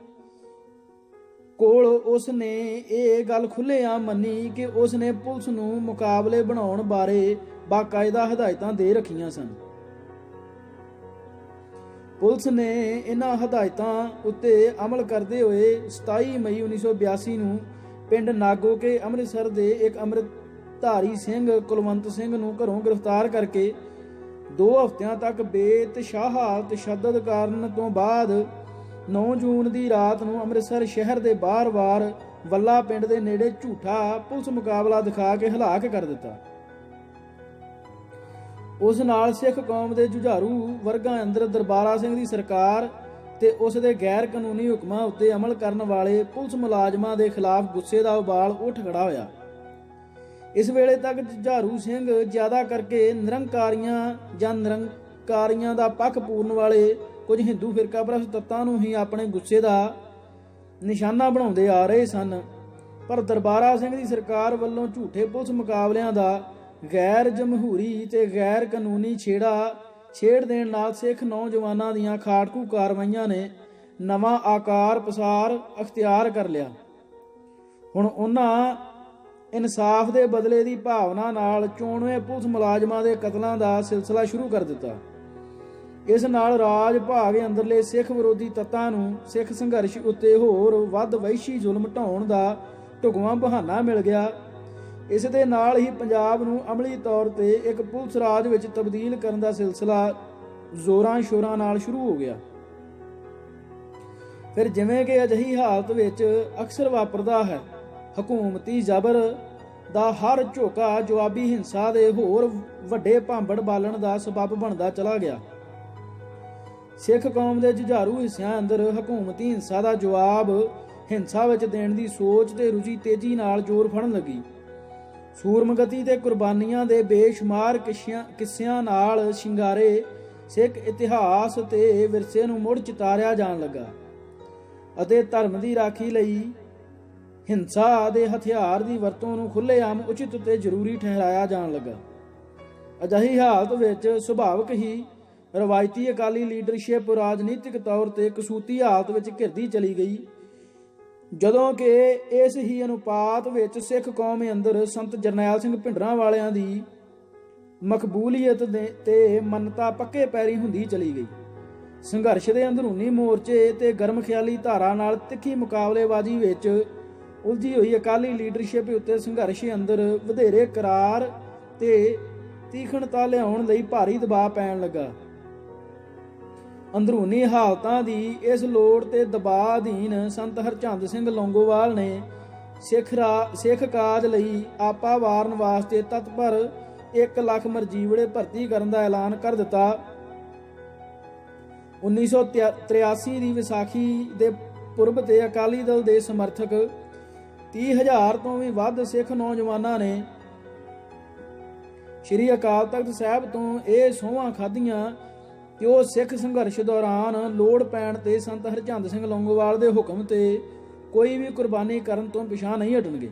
ਕੋਲ ਉਸ ਨੇ ਇਹ ਗੱਲ ਖੁੱਲ੍ਹੇਆਮ ਮੰਨੀ ਕਿ ਉਸ ਨੇ ਪੁਲਿਸ ਨੂੰ ਮੁਕਾਬਲੇ ਬਣਾਉਣ ਬਾਰੇ ਬਾਕਾਇਦਾ ਹਦਾਇਤਾਂ ਦੇ ਰੱਖੀਆਂ ਸਨ। ਪੁਲਿਸ ਨੇ ਇਹਨਾਂ ਹਦਾਇਤਾਂ ਉੱਤੇ ਅਮਲ ਕਰਦੇ ਹੋਏ 27 ਮਈ 1982 ਨੂੰ ਪਿੰਡ ਨਾਗੋਕੇ ਅੰਮ੍ਰਿਤਸਰ ਦੇ ਇੱਕ ਅੰਮ੍ਰਿਤਧਾਰੀ ਸਿੰਘ ਕੁਲਵੰਤ ਸਿੰਘ ਨੂੰ ਘਰੋਂ ਗ੍ਰਿਫਤਾਰ ਕਰਕੇ 2 ਹਫ਼ਤਿਆਂ ਤੱਕ ਬੇਤਸ਼ਾਹ ਤਸ਼ੱਦਦ ਕਰਨ ਤੋਂ ਬਾਅਦ 9 ਜੂਨ ਦੀ ਰਾਤ ਨੂੰ ਅੰਮ੍ਰਿਤਸਰ ਸ਼ਹਿਰ ਦੇ ਬਾਹਰ ਵੱਲਾ ਪਿੰਡ ਦੇ ਨੇੜੇ ਝੂਠਾ ਪੁਲਿਸ ਮੁਕਾਬਲਾ ਦਿਖਾ ਕੇ ਹਲਾਕ ਕਰ ਦਿੱਤਾ। ਉਸ ਨਾਲ ਸਿੱਖ ਕੌਮ ਦੇ ਜੁਝਾਰੂ ਵਰਗਾਂ ਅੰਦਰ ਦਰਬਾਰਾ ਸਿੰਘ ਦੀ ਸਰਕਾਰ ਤੇ ਉਸ ਦੇ ਗੈਰ ਕਾਨੂੰਨੀ ਹੁਕਮਾਂ ਉੱਤੇ ਅਮਲ ਕਰਨ ਵਾਲੇ ਪੁਲਿਸ ਮੁਲਾਜ਼ਮਾਂ ਦੇ ਖਿਲਾਫ ਗੁੱਸੇ ਦਾ ਉਬਾਲ ਉੱਠ ਖੜਾ ਹੋਇਆ। ਇਸ ਵੇਲੇ ਤੱਕ ਜੁਝਾਰੂ ਸਿੰਘ ਜ਼ਿਆਦਾ ਕਰਕੇ ਨਿਰੰਕਾਰੀਆਂ ਦਾ ਪੱਖ ਪੂਰਨ ਵਾਲੇ ਕੁਝ ਹਿੰਦੂ ਫਿਰਕਾਪ੍ਰਸਤ ਤੱਤਾਂ ਨੂੰ ਹੀ ਆਪਣੇ ਗੁੱਸੇ ਦਾ ਨਿਸ਼ਾਨਾ ਬਣਾਉਂਦੇ ਆ ਰਹੇ ਸਨ। ਪਰ ਦਰਬਾਰਾ ਸਿੰਘ ਦੀ ਸਰਕਾਰ ਵੱਲੋਂ ਝੂਠੇ ਪੁਲਿਸ ਮੁਕਾਬਲਿਆਂ ਦਾ ਗੈਰ ਜਮਹੂਰੀ ਤੇ ਗੈਰ ਕਾਨੂੰਨੀ ਛੇੜ ਦੇਣ ਨਾਲ ਸਿੱਖ ਨੌਜਵਾਨਾਂ ਦੀਆਂ ਖਾੜਕੂ ਕਾਰਵਾਈਆਂ ਨੇ ਨਵਾਂ ਆਕਾਰ ਪਸਾਰ ਅਖਤਿਆਰ ਕਰ ਲਿਆ। ਹੁਣ ਉਹਨਾਂ ਇਨਸਾਫ ਦੇ ਬਦਲੇ ਦੀ ਭਾਵਨਾ ਨਾਲ 94 ਪੁਲਿਸ ਮੁਲਾਜ਼ਮਾਂ ਦੇ ਕਤਲਾਂ ਦਾ ਸਿਲਸਿਲਾ ਸ਼ੁਰੂ ਕਰ ਦਿੱਤਾ। ਇਸ ਨਾਲ ਰਾਜ ਭਾਗ ਅੰਦਰਲੇ ਸਿੱਖ ਵਿਰੋਧੀ ਤੱਤਾਂ ਨੂੰ ਸਿੱਖ ਸੰਘਰਸ਼ ਉੱਤੇ ਹੋਰ ਵੱਧ ਵਹਿਸ਼ੀ ਜ਼ੁਲਮ ਢਾਉਣ ਦਾ ਢੁਕਵਾਂ ਬਹਾਨਾ ਮਿਲ ਗਿਆ। ਇਸ ਦੇ ਨਾਲ ਹੀ ਪੰਜਾਬ ਨੂੰ ਅਮਲੀ ਤੌਰ ਤੇ ਇੱਕ ਪੁਲਿਸ ਰਾਜ ਵਿੱਚ ਤਬਦੀਲ ਕਰਨ ਦਾ ਸਿਲਸਿਲਾ ਜ਼ੋਰਾਂ ਸ਼ੋਰਾਂ ਨਾਲ ਸ਼ੁਰੂ ਹੋ ਗਿਆ। ਫਿਰ ਜਿਵੇਂ ਕਿ ਅਜਿਹੀ ਹਾਲਤ ਵਿੱਚ ਅਕਸਰ ਵਾਪਰਦਾ ਹੈ, ਹਕੂਮਤੀ ਜ਼ਬਰ ਦਾ ਹਰ ਝੋਕਾ ਜਵਾਬੀ ਹਿੰਸਾ ਦੇ ਹੋਰ ਵੱਡੇ ਭਾਂਬੜ ਬਾਲਣ ਦਾ ਸਬੱਬ ਬਣਦਾ ਚਲਾ ਗਿਆ। ਸਿੱਖ ਕੌਮ ਦੇ ਜੁਝਾਰੂ ਹਿੱਸਿਆਂ ਅੰਦਰ ਹਕੂਮਤੀ ਹਿੰਸਾ ਦਾ ਜਵਾਬ ਹਿੰਸਾ ਵਿੱਚ ਦੇਣ ਦੀ ਸੋਚ ਤੇ ਰੁਚੀ ਤੇਜ਼ੀ ਨਾਲ ਜ਼ੋਰ ਫੜਨ ਲੱਗੀ। ਸੂਰਮਗਤੀ ਤੇ ਕੁਰਬਾਨੀਆਂ ਦੇ ਬੇਸ਼ੁਮਾਰ ਕਿੱਸਿਆਂ ਨਾਲ ਸ਼ਿੰਗਾਰੇ ਸਿੱਖ ਇਤਿਹਾਸ ਤੇ ਵਿਰਸੇ ਨੂੰ ਮੁੜ ਚਿਤਾਰਿਆ ਜਾਣ ਲੱਗਾ ਅਤੇ ਧਰਮ ਦੀ ਰਾਖੀ ਲਈ ਹਿੰਸਾ ਦੇ ਹਥਿਆਰ ਦੀ ਵਰਤੋਂ ਨੂੰ ਖੁੱਲ੍ਹੇਆਮ ਉਚਿਤ ਤੇ ਜ਼ਰੂਰੀ ਠਹਿਰਾਇਆ ਜਾਣ ਲੱਗਾ। ਅਜਿਹੀ ਹਾਲਤ ਵਿੱਚ ਸੁਭਾਵਿਕ ਹੀ ਰਵਾਇਤੀ ਅਕਾਲੀ ਲੀਡਰਸ਼ਿਪ ਰਾਜਨੀਤਿਕ ਤੌਰ ਤੇ ਕਸੂਤੀ ਹਾਲਤ ਵਿੱਚ ਘਿਰਦੀ ਚਲੀ ਗਈ, ਜਦੋਂ ਕਿ ਇਸ ਹੀ ਅਨੁਪਾਤ ਵਿੱਚ ਸਿੱਖ ਕੌਮ ਅੰਦਰ ਸੰਤ ਜਰਨੈਲ ਸਿੰਘ ਭਿੰਡਰਾਂ ਦੀ ਮਕਬੂਲੀਅਤ ਤੇ ਮੰਨਤਾ ਪੱਕੇ ਪੈਰੀ ਹੁੰਦੀ ਚਲੀ ਗਈ। ਸੰਘਰਸ਼ ਦੇ ਅੰਦਰੂਨੀ ਮੋਰਚੇ ਤੇ ਗਰਮ ਖਿਆਲੀ ਧਾਰਾ ਨਾਲ ਤਿੱਖੀ ਮੁਕਾਬਲੇਬਾਜ਼ੀ ਵਿੱਚ ਉਲਝੀ ਹੋਈ ਅਕਾਲੀ ਲੀਡਰਸ਼ਿਪ ਉੱਤੇ ਸੰਘਰਸ਼ ਅੰਦਰ ਵਧੇਰੇ ਕਰਾਰ ਤੇ ਤੀਖਣਤਾ ਲਿਆਉਣ ਲਈ ਭਾਰੀ ਦਬਾਅ ਪੈਣ ਲੱਗਾ। ਅੰਦਰੂਨੀ ਹਾਲਤਾਂ ਦੀ ਇਸ ਲੋੜ ਤੇ ਦਬਾਅ ਅਧੀਨ ਸੰਤ ਹਰਚੰਦ ਸਿੰਘ ਲੌਂਗੋਵਾਲ ਨੇ ਸਿੱਖ ਕਾਜ ਲਈ ਆਪਾ ਵਾਰਨ ਵਾਸਤੇ ਤਤਪਰ 1 ਲੱਖ ਮਰਜੀਵੜੇ ਭਰਤੀ ਕਰਨ ਦਾ ਐਲਾਨ ਕਰ ਦਿੱਤਾ। 1983 ਦੀ ਵਿਸਾਖੀ ਦੇ ਪੁਰਬ ਤੇ ਅਕਾਲੀ ਦਲ ਦੇ ਸਮਰਥਕ 30,000 ਤੋਂ ਵੀ ਵੱਧ ਸਿੱਖ ਨੌਜਵਾਨਾਂ ਨੇ ਸ਼੍ਰੀ ਅਕਾਲ ਤਖਤ ਸਾਹਿਬ ਤੋਂ ਇਹ ਸਹੁੰਆਂ ਖਾਧੀਆਂ ਕਿ ਉਹ ਸਿੱਖ ਸੰਘਰਸ਼ ਦੌਰਾਨ ਲੋੜ ਪੈਣ ਤੇ ਸੰਤ ਹਰਚੰਦ ਸਿੰਘ ਲੌਂਗੋਵਾਲ ਦੇ ਹੁਕਮ ਤੇ ਕੋਈ ਵੀ ਕੁਰਬਾਨੀ ਕਰਨ ਤੋਂ ਪਿਛਾਂਹ ਨਹੀਂ ਹਟਣਗੇ।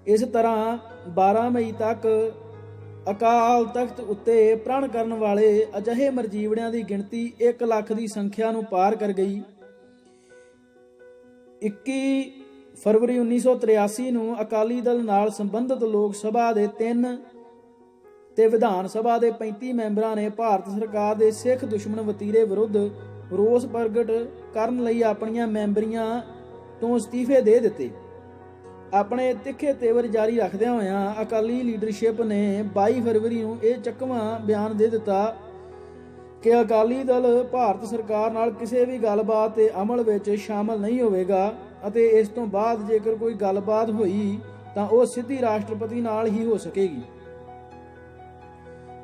ਇਸ ਤਰ੍ਹਾਂ 12 ਮਈ ਤੱਕ ਅਕਾਲ ਤਖਤ ਉੱਤੇ ਪ੍ਰਣ ਕਰਨ ਵਾਲੇ ਅਜਿਹੇ ਮਰਜੀਵੜਿਆਂ ਦੀ ਗਿਣਤੀ 1 ਲੱਖ ਦੀ ਸੰਖਿਆ ਨੂੰ ਪਾਰ ਕਰ ਗਈ। 21 ਫਰਵਰੀ 1983 ਨੂੰ ਅਕਾਲੀ ਦਲ ਨਾਲ ਸੰਬੰਧਿਤ ਲੋਕ ਸਭਾ ਦੇ 3 ਤੇ ਵਿਧਾਨ ਸਭਾ ਦੇ 35 ਮੈਂਬਰਾਂ ਨੇ ਭਾਰਤ ਸਰਕਾਰ ਦੇ ਸਿੱਖ ਦੁਸ਼ਮਣ ਵਤੀਰੇ ਵਿਰੁੱਧ ਰੋਸ ਪ੍ਰਗਟ ਕਰਨ ਲਈ ਆਪਣੀਆਂ ਮੈਂਬਰੀਆਂ ਤੋਂ ਅਸਤੀਫੇ ਦੇ ਦਿੱਤੇ। ਆਪਣੇ ਤਿੱਖੇ ਤੇਵਰ ਜਾਰੀ ਰੱਖਦਿਆਂ ਹੋਇਆਂ ਅਕਾਲੀ ਲੀਡਰਸ਼ਿਪ ਨੇ 22 ਫਰਵਰੀ ਨੂੰ ਇਹ ਚੱਕਵਾਂ ਬਿਆਨ ਦੇ ਦਿੱਤਾ ਕਿ ਅਕਾਲੀ ਦਲ ਭਾਰਤ ਸਰਕਾਰ ਨਾਲ ਕਿਸੇ ਵੀ ਗੱਲਬਾਤ ਤੇ ਅਮਲ ਵਿੱਚ ਸ਼ਾਮਲ ਨਹੀਂ ਹੋਵੇਗਾ ਅਤੇ ਇਸ ਤੋਂ ਬਾਅਦ ਜੇਕਰ ਕੋਈ ਗੱਲਬਾਤ ਹੋਈ ਤਾਂ ਉਹ ਸਿੱਧੀ ਰਾਸ਼ਟਰਪਤੀ ਨਾਲ ਹੀ ਹੋ ਸਕੇਗੀ।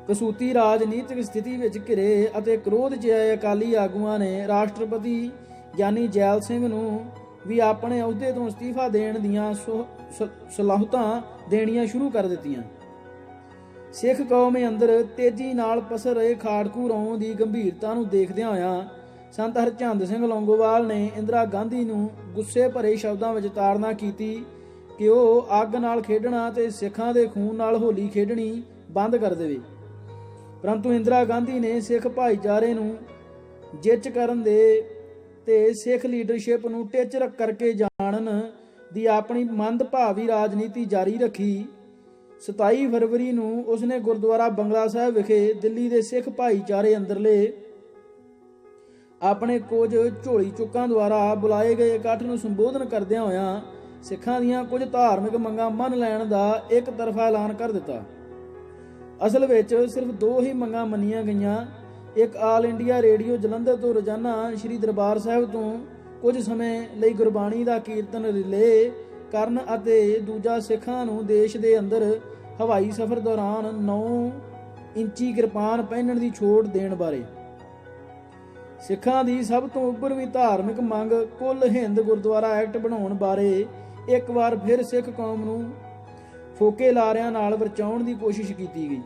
ਕਸੂਤੀ ਰਾਜਨੀਤਿਕ ਸਥਿਤੀ ਵਿੱਚ ਘਿਰੇ ਅਤੇ ਕ੍ਰੋਧ 'ਚ ਆਏ ਅਕਾਲੀ ਆਗੂਆਂ ਨੇ ਰਾਸ਼ਟਰਪਤੀ ਗਿਆਨੀ ਜੈਲ ਸਿੰਘ ਨੂੰ ਵੀ ਆਪਣੇ ਅਹੁਦੇ ਤੋਂ ਅਸਤੀਫਾ ਦੇਣ ਦੀਆਂ ਸਲਾਹੁਤਾਂ ਦੇਣੀਆਂ ਸ਼ੁਰੂ ਕਰ ਦਿੱਤੀਆਂ। ਸਿੱਖ ਕੌਮ ਅੰਦਰ ਤੇਜ਼ੀ ਨਾਲ ਪਸਰ ਰਹੇ ਖਾੜਕੂ ਰੌਂ ਦੀ ਗੰਭੀਰਤਾ ਨੂੰ ਦੇਖਦਿਆਂ ਹੋਇਆਂ ਸੰਤ ਹਰਚੰਦ ਸਿੰਘ ਲੌਂਗੋਵਾਲ ਨੇ ਇੰਦਰਾ ਗਾਂਧੀ ਨੂੰ ਗੁੱਸੇ ਭਰੇ ਸ਼ਬਦਾਂ ਵਿੱਚ ਤਾੜਨਾ ਕੀਤੀ ਕਿ ਉਹ ਅੱਗ ਨਾਲ ਖੇਡਣਾ ਤੇ ਸਿੱਖਾਂ ਦੇ ਖੂਨ ਨਾਲ ਹੋਲੀ ਖੇਡਣੀ ਬੰਦ ਕਰ ਦੇਵੇ। ਪਰੰਤੂ ਇੰਦਰਾ ਗਾਂਧੀ ਨੇ ਸਿੱਖ ਭਾਈਚਾਰੇ ਨੂੰ ਜਿੱਚ ਕਰਨ ਦੇ ਤੇ ਸਿੱਖ ਲੀਡਰਸ਼ਿਪ ਨੂੰ ਟਿੱਚ ਕਰਕੇ ਜਾਣਨ ਦੀ ਆਪਣੀ ਮੰਦਭਾਵੀ ਰਾਜਨੀਤੀ ਜਾਰੀ ਰੱਖੀ। 27 ਫਰਵਰੀ ਨੂੰ ਉਸਨੇ ਗੁਰਦੁਆਰਾ ਬੰਗਲਾ ਸਾਹਿਬ ਵਿਖੇ ਦਿੱਲੀ ਦੇ ਸਿੱਖ ਭਾਈਚਾਰੇ ਅੰਦਰਲੇ ਆਪਣੇ ਕੁਝ ਝੋਲੀ ਚੁੱਕਾਂ ਦੁਆਰਾ ਬੁਲਾਏ ਗਏ ਇਕੱਠ ਨੂੰ ਸੰਬੋਧਨ ਕਰਦਿਆਂ ਹੋਇਆਂ ਸਿੱਖਾਂ ਦੀਆਂ ਕੁਝ ਧਾਰਮਿਕ ਮੰਗਾਂ ਮੰਨ ਲੈਣ ਦਾ ਇੱਕ ਤਰਫਾ ਐਲਾਨ ਕਰ ਦਿੱਤਾ। ਅਸਲ ਵਿੱਚ ਸਿਰਫ 2 ਹੀ ਮੰਗਾਂ ਮੰਨੀਆਂ ਗਈਆਂ। ਇੱਕ ਆਲ ਇੰਡੀਆ ਰੇਡੀਓ ਜਲੰਧਰ ਤੋਂ ਰੋਜ਼ਾਨਾ ਸ਼੍ਰੀ ਦਰਬਾਰ ਸਾਹਿਬ ਤੋਂ ਕੁਝ ਸਮੇਂ ਲਈ ਗੁਰਬਾਣੀ ਦਾ ਕੀਰਤਨ ਰਿਲੇ ਕਰਨ ਅਤੇ ਦੂਜਾ ਸਿੱਖਾਂ ਨੂੰ ਦੇਸ਼ ਦੇ ਅੰਦਰ ਹਵਾਈ ਸਫ਼ਰ ਦੌਰਾਨ 9 ਇੰਚੀ ਕਿਰਪਾਨ ਪਹਿਨਣ ਦੀ ਛੋਟ ਦੇਣ ਬਾਰੇ। ਸਿੱਖਾਂ ਦੀ ਸਭ ਤੋਂ ਉੱਭਰਵੀਂ ਧਾਰਮਿਕ ਮੰਗ ਕੁੱਲ ਹਿੰਦ ਗੁਰਦੁਆਰਾ ਐਕਟ ਬਣਾਉਣ ਬਾਰੇ ਇੱਕ ਵਾਰ ਫਿਰ ਸਿੱਖ ਕੌਮ ਨੂੰ ਫੋਕੇ ਲਾਰਿਆਂ ਨਾਲ ਵਰਚਾਉਣ ਦੀ ਕੋਸ਼ਿਸ਼ ਕੀਤੀ ਗਈ।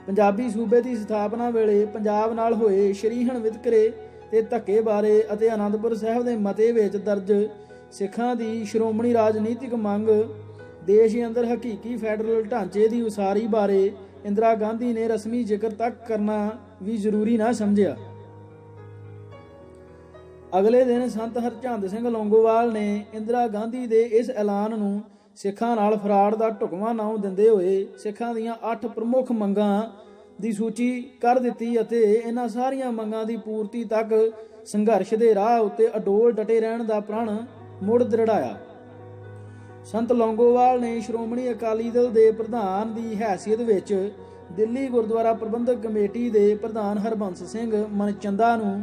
ਪੰਜਾਬੀ ਸੂਬੇ ਦੀ ਸਥਾਪਨਾ ਵੇਲੇ ਪੰਜਾਬ ਨਾਲ ਹੋਏ ਸ਼ਰੀਹਣ ਵਿਤਕਰੇ ਤੇ ਧੱਕੇ ਬਾਰੇ ਅਤੇ ਆਨੰਦਪੁਰ ਸਾਹਿਬ ਦੇ ਮਤੇ ਵਿੱਚ ਦਰਜ ਸਿੱਖਾਂ ਦੀ ਸ਼੍ਰੋਮਣੀ ਰਾਜਨੀਤਿਕ ਮੰਗ ਦੇਸ਼ ਅੰਦਰ ਹਕੀਕੀ ਫੈਡਰਲ ਢਾਂਚੇ ਦੀ ਉਸਾਰੀ ਬਾਰੇ ਇੰਦਰਾ ਗਾਂਧੀ ਨੇ ਰਸਮੀ ਜ਼ਿਕਰ ਤੱਕ ਕਰਨਾ ਵੀ ਜ਼ਰੂਰੀ ਨਾ ਸਮਝਿਆ। ਅਗਲੇ ਦਿਨ ਸੰਤ ਹਰਚੰਦ ਸਿੰਘ ਲੌਂਗੋਵਾਲ ਨੇ ਇੰਦਰਾ ਗਾਂਧੀ ਦੇ ਇਸ ਐਲਾਨ ਨੂੰ ਸਿੱਖਾਂ ਨਾਲ ਫਰਾਡ ਦਾ ਢੁਕਵਾਂ ਨਾਮ ਦਿੰਦੇ ਹੋਏ ਸਿੱਖਾਂ ਦੀਆਂ 8 ਪ੍ਰਮੁੱਖ ਮੰਗਾਂ ਦੀ ਸੂਚੀ ਕਰ ਦਿੱਤੀ ਅਤੇ ਇਹਨਾਂ ਸਾਰੀਆਂ ਮੰਗਾਂ ਦੀ ਪੂਰਤੀ ਤੱਕ ਸੰਘਰਸ਼ ਦੇ ਰਾਹ ਉੱਤੇ ਅਡੋਲ ਡਟੇ ਰਹਿਣ ਦਾ ਪ੍ਰਣ ਮੁੜ ਦ੍ਰਿੜਾਇਆ। ਸੰਤ ਲੌਂਗੋਵਾਲ ਨੇ ਸ਼੍ਰੋਮਣੀ ਅਕਾਲੀ ਦਲ ਦੇ ਪ੍ਰਧਾਨ ਦੀ ਹੈਸੀਅਤ ਵਿੱਚ ਦਿੱਲੀ ਗੁਰਦੁਆਰਾ ਪ੍ਰਬੰਧਕ ਕਮੇਟੀ ਦੇ ਪ੍ਰਧਾਨ ਹਰਬੰਸ ਸਿੰਘ ਮਨਚੰਦਾ ਨੂੰ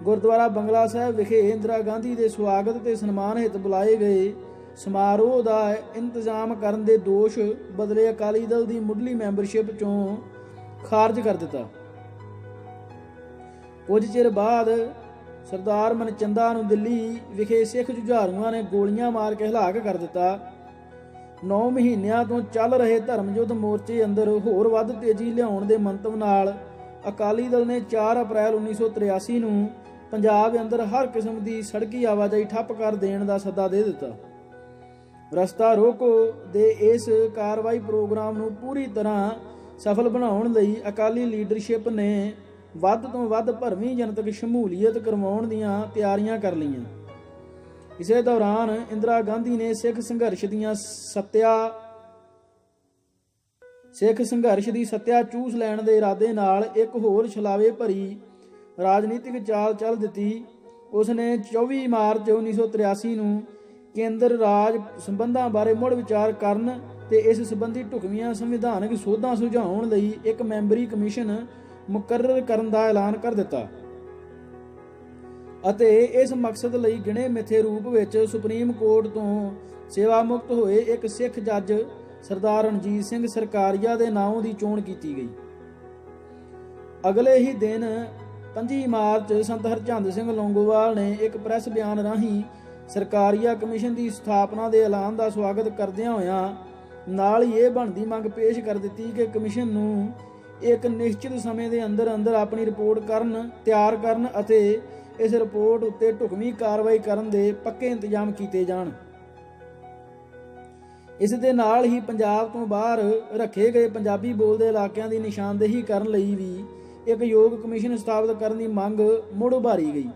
ਗੁਰਦੁਆਰਾ ਬੰਗਲਾ ਸਾਹਿਬ ਵਿਖੇ ਇੰਦਰਾ ਗਾਂਧੀ ਦੇ ਸਵਾਗਤ ਤੇ ਸਨਮਾਨ ਹਿੱਤ ਬੁਲਾਏ ਗਏ ਸਮਾਰੋਹ ਦਾ ਇੰਤਜ਼ਾਮ ਕਰਨ ਦੇ ਦੋਸ਼ ਬਦਲੇ ਅਕਾਲੀ ਦਲ ਦੀ ਮੁੱਢਲੀ ਮੈਂਬਰਸ਼ਿਪ ਚੋਂ ਖਾਰਜ ਕਰ ਦਿੱਤਾ। ਕੁਝ ਚਿਰ ਬਾਅਦ ਸਰਦਾਰ ਮਨਚੰਦਾ ਨੂੰ ਦਿੱਲੀ ਵਿਖੇ ਸਿੱਖ ਜੁਝਾਰੂਆਂ ਨੇ ਗੋਲੀਆਂ ਮਾਰ ਕੇ ਹਲਾਕ ਕਰ ਦਿੱਤਾ। 9 ਮਹੀਨਿਆਂ ਤੋਂ ਚੱਲ ਰਹੇ ਧਰਮ ਯੁੱਧ ਮੋਰਚੇ ਅੰਦਰ ਹੋਰ ਵੱਧ ਤੇਜ਼ੀ ਲਿਆਉਣ ਦੇ ਮੰਤਵ ਨਾਲ ਅਕਾਲੀ ਦਲ ਨੇ 4 ਅਪ੍ਰੈਲ 1983 ਨੂੰ ਪੰਜਾਬ ਅੰਦਰ ਹਰ ਕਿਸਮ ਦੀ ਸੜਕੀ ਆਵਾਜਾਈ ਠੱਪ ਕਰ ਦੇਣ ਦਾ ਸੱਦਾ ਦੇ ਦਿੱਤਾ। ਰਸਤਾ ਰੋਕੋ ਦੇ ਇਸ ਕਾਰਵਾਈ ਪ੍ਰੋਗਰਾਮ ਨੂੰ ਪੂਰੀ ਤਰ੍ਹਾਂ ਸਫਲ ਬਣਾਉਣ ਲਈ ਅਕਾਲੀ ਲੀਡਰਸ਼ਿਪ ਨੇ ਵੱਧ ਤੋਂ ਵੱਧ ਭਰਵੀਂ ਜਨਤਕ ਸ਼ਮੂਲੀਅਤ ਕਰਵਾਉਣ ਦੀਆਂ ਤਿਆਰੀਆਂ ਕਰ ਲਈਆਂ। ਇਸੇ ਦੌਰਾਨ ਇੰਦਰਾ ਗਾਂਧੀ ਨੇ ਸਿੱਖ ਸੰਘਰਸ਼ ਦੀ ਸੱਤਿਆ ਚੂਸ ਲੈਣ ਦੇ ਇਰਾਦੇ ਨਾਲ ਇੱਕ ਹੋਰ ਛਲਾਵੇ ਭਰੀ ਰਾਜਨੀਤਿਕ ਚਾਲ ਚੱਲ ਦਿੱਤੀ। ਉਸਨੇ 24 ਮਾਰਚ 1983 ਨੂੰ ਕੇਂਦਰ ਰਾਜ ਸੰਬੰਧਾਂ ਬਾਰੇ ਮੁੜ ਵਿਚਾਰ ਕਰਨ ਤੇ ਇਸ ਸੰਬੰਧੀ ਢੁਕਵੀਆਂ ਸੰਵਿਧਾਨਕ ਸੋਧਾਂ ਸੁਝਾਉਣ ਲਈ ਇੱਕ ਮੈਂਬਰੀ ਕਮਿਸ਼ਨ ਮੁਕਰਰ ਕਰਨ ਦਾ ਐਲਾਨ ਕਰ ਦਿੱਤਾ ਅਤੇ ਇਸ ਮਕਸਦ ਲਈ ਗਿਣੇ ਮਿਥੇ ਰੂਪ ਵਿੱਚ ਸੁਪਰੀਮ ਕੋਰਟ ਤੋਂ ਸੇਵਾ ਮੁਕਤ ਹੋਏ ਇੱਕ ਸਿੱਖ ਜੱਜ ਸਰਦਾਰ ਰਣਜੀਤ ਸਿੰਘ ਸਰਕਾਰੀਆ ਦੇ ਨਾਮ ਦੀ ਚੋਣ ਕੀਤੀ ਗਈ। ਅਗਲੇ ਹੀ ਦਿਨ 25 ਮਾਰਚ ਸੰਤ ਹਰਚੰਦ ਸਿੰਘ ਲੌਂਗੋਵਾਲ ਨੇ ਇੱਕ ਪ੍ਰੈਸ ਬਿਆਨ ਰਾਹੀਂ ਸਰਕਾਰੀਆ ਕਮਿਸ਼ਨ ਦੀ ਸਥਾਪਨਾ ਦੇ ਐਲਾਨ ਦਾ ਸਵਾਗਤ ਕਰਦਿਆਂ ਹੋਇਆਂ ਨਾਲ ਹੀ ਇਹ ਬਣਦੀ ਮੰਗ ਪੇਸ਼ ਕਰ ਦਿੱਤੀ ਕਿ ਕਮਿਸ਼ਨ ਨੂੰ ਇੱਕ ਨਿਸ਼ਚਿਤ ਸਮੇਂ ਦੇ ਅੰਦਰ ਆਪਣੀ ਰਿਪੋਰਟ ਤਿਆਰ ਕਰਨ ਅਤੇ ਇਸ ਰਿਪੋਰਟ ਉੱਤੇ ਢੁਕਵੀਂ ਕਾਰਵਾਈ ਕਰਨ ਦੇ ਪੱਕੇ ਇੰਤਜ਼ਾਮ ਕੀਤੇ ਜਾਣ। ਇਸ ਦੇ ਨਾਲ ਹੀ ਪੰਜਾਬ ਤੋਂ ਬਾਹਰ ਰੱਖੇ ਗਏ ਪੰਜਾਬੀ ਬੋਲਦੇ ਇਲਾਕਿਆਂ ਦੀ ਨਿਸ਼ਾਨਦੇਹੀ ਕਰਨ ਲਈ ਵੀ ਇੱਕ ਯੋਗ ਕਮਿਸ਼ਨ ਸਥਾਪਿਤ ਕਰਨ ਦੀ ਮੰਗ ਮੁੜ ਉਭਾਰੀ ਗਈ।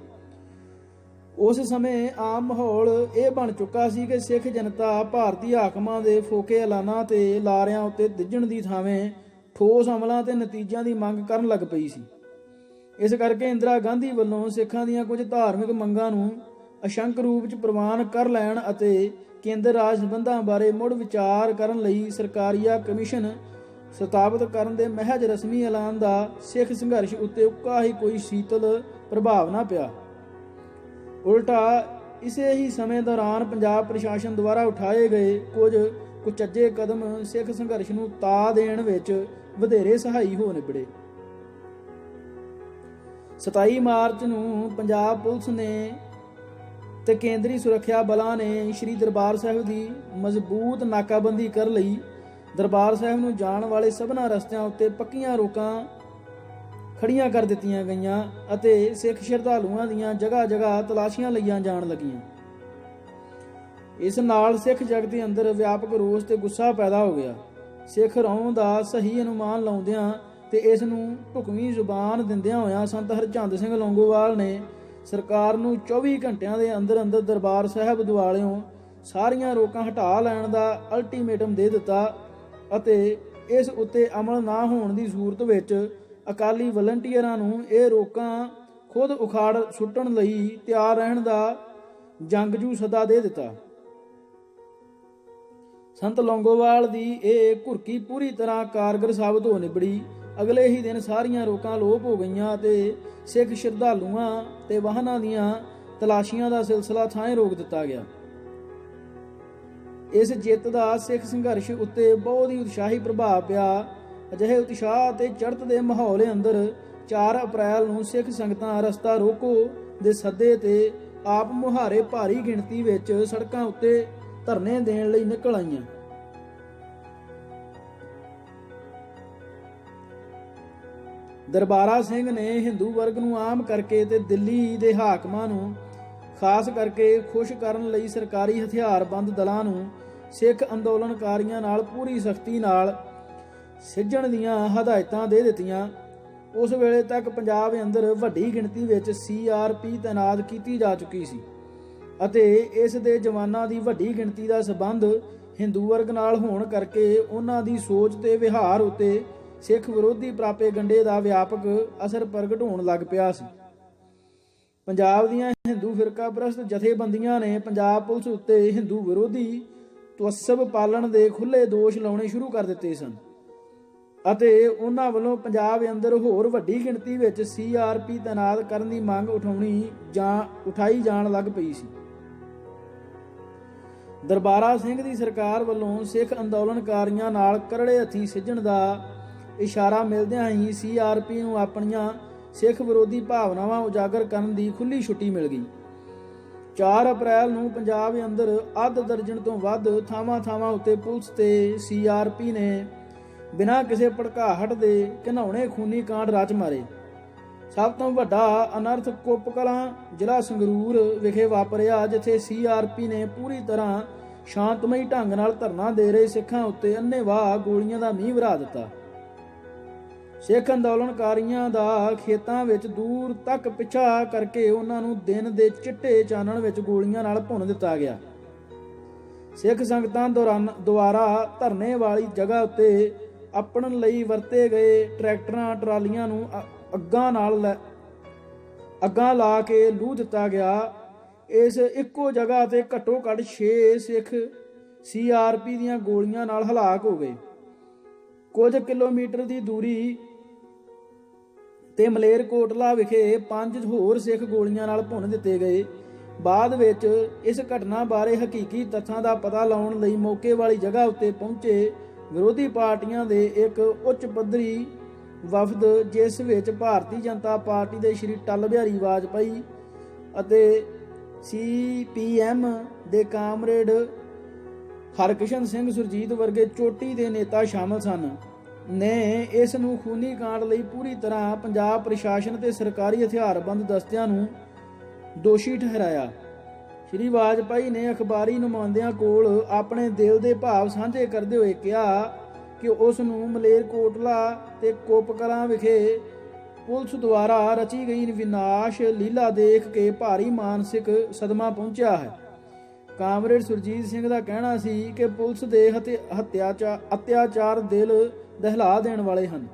ਉਸ ਸਮੇਂ ਆਮ ਮਾਹੌਲ ਇਹ ਬਣ ਚੁੱਕਾ ਸੀ ਕਿ ਸਿੱਖ ਜਨਤਾ ਭਾਰਤੀ ਹਾਕਮਾਂ ਦੇ ਫੋਕੇ ਐਲਾਨਾਂ ਤੇ ਲਾਰਿਆਂ ਉੱਤੇ ਦਿੱਜਣ ਦੀ ਥਾਵੇਂ ਠੋਸ ਅਮਲਾਂ ਤੇ ਨਤੀਜਿਆਂ ਦੀ ਮੰਗ ਕਰਨ ਲੱਗ ਪਈ ਸੀ। ਇਸ ਕਰਕੇ ਇੰਦਰਾ ਗਾਂਧੀ ਵੱਲੋਂ ਸਿੱਖਾਂ ਦੀਆਂ ਕੁਝ ਧਾਰਮਿਕ ਮੰਗਾਂ ਨੂੰ ਅਸ਼ੰਕ ਰੂਪ 'ਚ ਪ੍ਰਵਾਨ ਕਰ ਲੈਣ ਅਤੇ ਕੇਂਦਰ ਰਾਜ ਸੰਬੰਧਾਂ ਬਾਰੇ ਮੁੜ ਵਿਚਾਰ ਕਰਨ ਲਈ ਸਰਕਾਰੀਆ ਕਮਿਸ਼ਨ ਸਥਾਪਿਤ ਕਰਨ ਦੇ ਮਹਿਜ ਰਸਮੀ ਐਲਾਨ ਦਾ ਸਿੱਖ ਸੰਘਰਸ਼ ਉੱਤੇ ਉੱਕਾ ਹੀ ਕੋਈ ਸ਼ੀਤਲ ਪ੍ਰਭਾਵ ਨਾ ਪਿਆ। ਉਲਟਾ ਇਸੇ ਹੀ ਸਮੇਂ ਦੌਰਾਨ ਪੰਜਾਬ ਪ੍ਰਸ਼ਾਸਨ ਦੁਆਰਾ ਉਠਾਏ ਗਏ ਕੁਝ ਕੁਚੱਜੇ ਕਦਮ ਸਿੱਖ ਸੰਘਰਸ਼ ਨੂੰ ਤਾ ਦੇਣ ਵਿੱਚ ਵਧੇਰੇ ਸਹਾਈ ਹੋ ਨਿਬੜੇ। 27 ਮਾਰਚ ਨੂੰ ਪੰਜਾਬ ਪੁਲਿਸ ਨੇ ਤੇ ਕੇਂਦਰੀ ਸੁਰੱਖਿਆ ਬਲਾਂ ਨੇ ਸ਼੍ਰੀ ਦਰਬਾਰ ਸਾਹਿਬ ਦੀ ਮਜ਼ਬੂਤ ਨਾਕਾਬੰਦੀ ਕਰ ਲਈ। ਦਰਬਾਰ ਸਾਹਿਬ ਨੂੰ ਜਾਣ ਵਾਲੇ ਸਭਨਾਂ ਰਸਤਿਆਂ ਉੱਤੇ ਪੱਕੀਆਂ ਰੋਕਾਂ ਖੜੀਆਂ ਕਰ ਦਿੱਤੀਆਂ ਗਈਆਂ ਅਤੇ ਸਿੱਖ ਸ਼ਰਧਾਲੂਆਂ ਦੀਆਂ ਜਗ੍ਹਾ ਤਲਾਸ਼ੀਆਂ ਲਈਆਂ ਜਾਣ ਲੱਗੀਆਂ। ਇਸ ਨਾਲ ਸਿੱਖ ਜਗਤ ਦੇ ਅੰਦਰ ਵਿਆਪਕ ਰੋਸ ਤੇ ਗੁੱਸਾ ਪੈਦਾ ਹੋ ਗਿਆ। ਸਿੱਖ ਰੌਂ ਦਾ ਸਹੀ ਅਨੁਮਾਨ ਲਾਉਂਦਿਆਂ ਤੇ ਇਸ ਨੂੰ ਢੁਕਵੀਂ ਜ਼ੁਬਾਨ ਦਿੰਦਿਆਂ ਹੋਇਆਂ ਸੰਤ ਹਰਚੰਦ ਸਿੰਘ ਲੌਂਗੋਵਾਲ ਨੇ ਸਰਕਾਰ ਨੂੰ 24 ਘੰਟਿਆਂ ਦੇ ਅੰਦਰ ਦਰਬਾਰ ਸਾਹਿਬ ਦੁਆਲਿਓਂ ਸਾਰੀਆਂ ਰੋਕਾਂ ਹਟਾ ਲੈਣ ਦਾ ਅਲਟੀਮੇਟਮ ਦੇ ਦਿੱਤਾ ਅਤੇ ਇਸ ਉੱਤੇ ਅਮਲ ਨਾ ਹੋਣ ਦੀ ਸੂਰਤ ਵਿੱਚ ਅਕਾਲੀ ਵਲੰਟੀਅਰਾਂ ਨੂੰ ਇਹ ਰੋਕਾਂ ਖੁਦ ਉਖਾੜ ਸੁੱਟਣ ਲਈ ਤਿਆਰ ਰਹਿਣ ਦਾ ਜੰਗਜੂ ਸੱਦਾ ਦੇ ਦਿੱਤਾ। ਸੰਤ ਲੌਂਗੋਵਾਲ ਦੀ ਇਹ ਘੁਰਕੀ ਪੂਰੀ ਤਰ੍ਹਾਂ ਕਾਰਗਰ ਸਾਬਤ ਹੋ ਨਿਬੜੀ। ਅਗਲੇ ਹੀ ਦਿਨ ਸਾਰੀਆਂ ਰੋਕਾਂ ਲੋਪ ਹੋ ਗਈਆਂ ਅਤੇ ਸਿੱਖ ਸ਼ਰਧਾਲੂਆਂ ਤੇ ਵਾਹਨਾਂ ਦੀਆਂ ਤਲਾਸ਼ੀਆਂ ਦਾ ਸਿਲਸਿਲਾ ਥਾਂ ਰੋਕ ਦਿੱਤਾ ਗਿਆ। ਇਸ ਜਿੱਤ ਦਾ ਸਿੱਖ ਸੰਘਰਸ਼ ਉੱਤੇ ਬਹੁਤ ਹੀ ਉਤਸ਼ਾਹੀ ਪ੍ਰਭਾਵ ਪਿਆ। ਅਜਿਹੇ ਉਤਸ਼ਾਹ ਅਤੇ ਚੜ੍ਹਤ ਦੇ ਮਾਹੌਲ ਅੰਦਰ 4 ਅਪ੍ਰੈਲ ਨੂੰ ਸਿੱਖ ਸੰਗਤਾਂ ਰਸਤਾ ਰੋਕੋ ਦੇ ਸੱਦੇ ਤੇ ਆਪ ਮੁਹਾਰੇ ਭਾਰੀ ਗਿਣਤੀ ਵਿੱਚ ਸੜਕਾਂ ਉੱਤੇ ਧਰਨੇ ਦੇਣ ਲਈ ਨਿਕਲ ਆਈਆਂ। ਦਰਬਾਰਾ ਸਿੰਘ ਨੇ ਹਿੰਦੂ ਵਰਗ ਨੂੰ ਆਮ ਕਰਕੇ ਤੇ ਦਿੱਲੀ ਦੇ ਹਾਕਮਾਂ ਨੂੰ ਖਾਸ ਕਰਕੇ ਖੁਸ਼ ਕਰਨ ਲਈ ਸਰਕਾਰੀ ਹਥਿਆਰਬੰਦ ਦਲਾਂ ਨੂੰ ਸਿੱਖ ਅੰਦੋਲਨਕਾਰੀਆਂ ਨਾਲ ਪੂਰੀ ਸਖਤੀ ਨਾਲ ਸਿੱਝਣ ਦੀਆਂ ਹਦਾਇਤਾਂ ਦੇ ਦਿੱਤੀਆਂ। ਉਸ ਵੇਲੇ ਤੱਕ ਪੰਜਾਬ ਅੰਦਰ ਵੱਡੀ ਗਿਣਤੀ ਵਿੱਚ CRP ਤੈਨਾਤ ਕੀਤੀ ਜਾ ਚੁੱਕੀ ਸੀ ਅਤੇ ਇਸ ਦੇ ਜਵਾਨਾਂ ਦੀ ਵੱਡੀ ਗਿਣਤੀ ਦਾ ਸਬੰਧ ਹਿੰਦੂ ਵਰਗ ਨਾਲ ਹੋਣ ਕਰਕੇ ਉਹਨਾਂ ਦੀ ਸੋਚ ਤੇ ਵਿਹਾਰ ਉੱਤੇ ਸਿੱਖ ਵਿਰੋਧੀ ਪ੍ਰਾਪੇਗੰਡੇ ਦਾ ਵਿਆਪਕ ਅਸਰ ਪ੍ਰਗਟ ਹੋਣ ਲੱਗ ਪਿਆ ਸੀ। ਪੰਜਾਬ ਦੀਆਂ ਹਿੰਦੂ ਫਿਰਕਾ ਪ੍ਰਸਤ ਜਥੇਬੰਦੀਆਂ ਨੇ ਪੰਜਾਬ ਪੁਲਿਸ ਉੱਤੇ ਹਿੰਦੂ ਵਿਰੋਧੀ ਤਵੱਸਬ ਪਾਲਣ ਦੇ ਖੁੱਲ੍ਹੇ ਦੋਸ਼ ਲਾਉਣੇ ਸ਼ੁਰੂ ਕਰ ਦਿੱਤੇ ਸਨ ਅਤੇ ਉਹਨਾਂ ਵੱਲੋਂ ਪੰਜਾਬ ਅੰਦਰ ਹੋਰ ਵੱਡੀ ਗਿਣਤੀ ਵਿੱਚ CRP ਤੈਨਾਤ ਕਰਨ ਦੀ ਮੰਗ ਉਠਾਈ ਜਾਣ ਲੱਗ ਪਈ ਸੀ। ਦਰਬਾਰਾ ਸਿੰਘ ਦੀ ਸਰਕਾਰ ਵੱਲੋਂ ਸਿੱਖ ਅੰਦੋਲਨਕਾਰੀਆਂ ਨਾਲ ਕਰੜੇ ਹੱਥੀਂ ਸਿੱਝਣ ਦਾ ਇਸ਼ਾਰਾ ਮਿਲਦਿਆਂ ਹੀ CRP ਨੂੰ ਆਪਣੀਆਂ ਸਿੱਖ ਵਿਰੋਧੀ ਭਾਵਨਾਵਾਂ ਉਜਾਗਰ ਕਰਨ ਦੀ ਖੁੱਲ੍ਹੀ ਛੁੱਟੀ ਮਿਲ ਗਈ। 4 ਅਪ੍ਰੈਲ ਨੂੰ ਪੰਜਾਬ ਅੰਦਰ ਅੱਧ ਦਰਜਨ ਤੋਂ ਵੱਧ ਥਾਵਾਂ ਉੱਤੇ ਪੁਲਿਸ ਤੇ CRP ਨੇ ਬਿਨਾਂ ਕਿਸੇ ਭੜਕਾਹਟ ਦੇ ਘਿਨਾਉਣੇ ਖੂਨੀ ਕਾਂਡ ਰਚ ਮਾਰੇ। ਸਭ ਤੋਂ ਵੱਡਾ ਅਨਰਥ ਕੁੱਪ ਕਲਾਂ ਜ਼ਿਲ੍ਹਾ ਸੰਗਰੂਰ ਵਿਖੇ ਵਾਪਰਿਆ, ਜਿੱਥੇ CRP ਨੇ ਪੂਰੀ ਤਰ੍ਹਾਂ ਸ਼ਾਂਤਮਈ ਢੰਗ ਨਾਲ ਧਰਨਾ ਦੇ ਰਹੇ ਸਿੱਖਾਂ ਉੱਤੇ ਅੰਨ੍ਹੇਵਾਹ ਗੋਲੀਆਂ ਦਾ ਮੀਂਹ ਵਰ੍ਹਾ ਦਿੱਤਾ। ਸਿੱਖ ਅੰਦੋਲਨਕਾਰੀਆਂ ਦਾ ਖੇਤਾਂ ਵਿੱਚ ਦੂਰ ਤੱਕ ਪਿੱਛਾ ਕਰਕੇ ਉਹਨਾਂ ਨੂੰ ਦਿਨ ਦੇ ਚਿੱਟੇ ਚਾਨਣ ਵਿੱਚ ਗੋਲੀਆਂ ਨਾਲ ਭੁੰਨ ਦਿੱਤਾ ਗਿਆ। ਸਿੱਖ ਸੰਗਤਾਂ ਦੁਆਰਾ ਧਰਨੇ ਵਾਲੀ ਜਗ੍ਹਾ ਉੱਤੇ ਆਪਣਨ ਲਈ ਵਰਤੇ ਗਏ ਟਰੈਕਟਰਾਂ ਟਰਾਲੀਆਂ ਨੂੰ ਅੱਗਾਂ ਲਾ ਕੇ ਲੂਹ ਦਿੱਤਾ ਗਿਆ। ਇਸ ਇੱਕੋ ਜਗ੍ਹਾ ਤੇ ਘੱਟੋ ਘੱਟ 6 ਸਿੱਖ CRP ਦੀਆਂ ਗੋਲੀਆਂ ਨਾਲ ਹਲਾਕ ਹੋ ਗਏ। ਕੁਝ ਕਿਲੋਮੀਟਰ ਦੀ ਦੂਰੀ ਤੇ ਮਲੇਰਕੋਟਲਾ ਵਿਖੇ 5 ਹੋਰ ਸਿੱਖ ਗੋਲੀਆਂ ਨਾਲ ਭੁੰਨ ਦਿੱਤੇ ਗਏ। ਬਾਅਦ ਵਿੱਚ ਇਸ ਘਟਨਾ ਬਾਰੇ ਹਕੀਕੀ ਤੱਥਾਂ ਦਾ ਪਤਾ ਲਾਉਣ ਲਈ ਮੌਕੇ ਵਾਲੀ ਜਗ੍ਹਾ ਉੱਤੇ ਪਹੁੰਚੇ ਵਿਰੋਧੀ ਪਾਰਟੀਆਂ ਦੇ ਇੱਕ ਉੱਚ ਪੱਧਰੀ ਵਫਦ, ਜਿਸ ਵਿੱਚ ਭਾਰਤੀ ਜਨਤਾ ਪਾਰਟੀ ਦੇ ਸ਼੍ਰੀ ਅਟਲ ਬਿਹਾਰੀ ਵਾਜਪਾਈ ਅਤੇ CPM ਦੇ ਕਾਮਰੇਡ ਹਰਕਿਸ਼ਨ ਸਿੰਘ ਸੁਰਜੀਤ ਵਰਗੇ ਚੋਟੀ ਦੇ ਨੇਤਾ ਸ਼ਾਮਲ ਸਨ, ਨੇ ਇਸ ਨੂੰ ਖੂਨੀ ਕਾਂਡ ਲਈ ਪੂਰੀ ਤਰ੍ਹਾਂ ਪੰਜਾਬ ਪ੍ਰਸ਼ਾਸਨ ਤੇ ਸਰਕਾਰੀ ਹਥਿਆਰਬੰਦ ਦਸਤਿਆਂ ਨੂੰ ਦੋਸ਼ੀ ਠਹਿਰਾਇਆ। ਸ਼੍ਰੀ ਵਾਜਪਾਈ ਨੇ ਅਖਬਾਰੀ ਨੁਮਾਇੰਦਿਆਂ ਕੋਲ ਆਪਣੇ ਦਿਲ ਦੇ ਭਾਵ ਸਾਂਝੇ ਕਰਦੇ ਹੋਏ ਕਿਹਾ ਕਿ ਉਸ ਨੂੰ ਮਲੇਰਕੋਟਲਾ ਤੇ ਕੋਪਕਲਾਂ ਵਿਖੇ ਪੁਲਿਸ ਦੁਆਰਾ ਰਚੀ ਗਈ ਵਿਨਾਸ਼ ਲੀਲਾ ਦੇਖ ਕੇ ਭਾਰੀ ਮਾਨਸਿਕ ਸਦਮਾ ਪਹੁੰਚਿਆ ਹੈ। ਕਾਮਰੇਡ ਸੁਰਜੀਤ ਸਿੰਘ ਦਾ ਕਹਿਣਾ ਸੀ ਕਿ ਪੁਲਿਸ ਦੇ ਅਤਿਆਚਾਰ ਦਿਲ ਦਹਿਲਾ ਦੇਣ ਵਾਲੇ ਹਨ।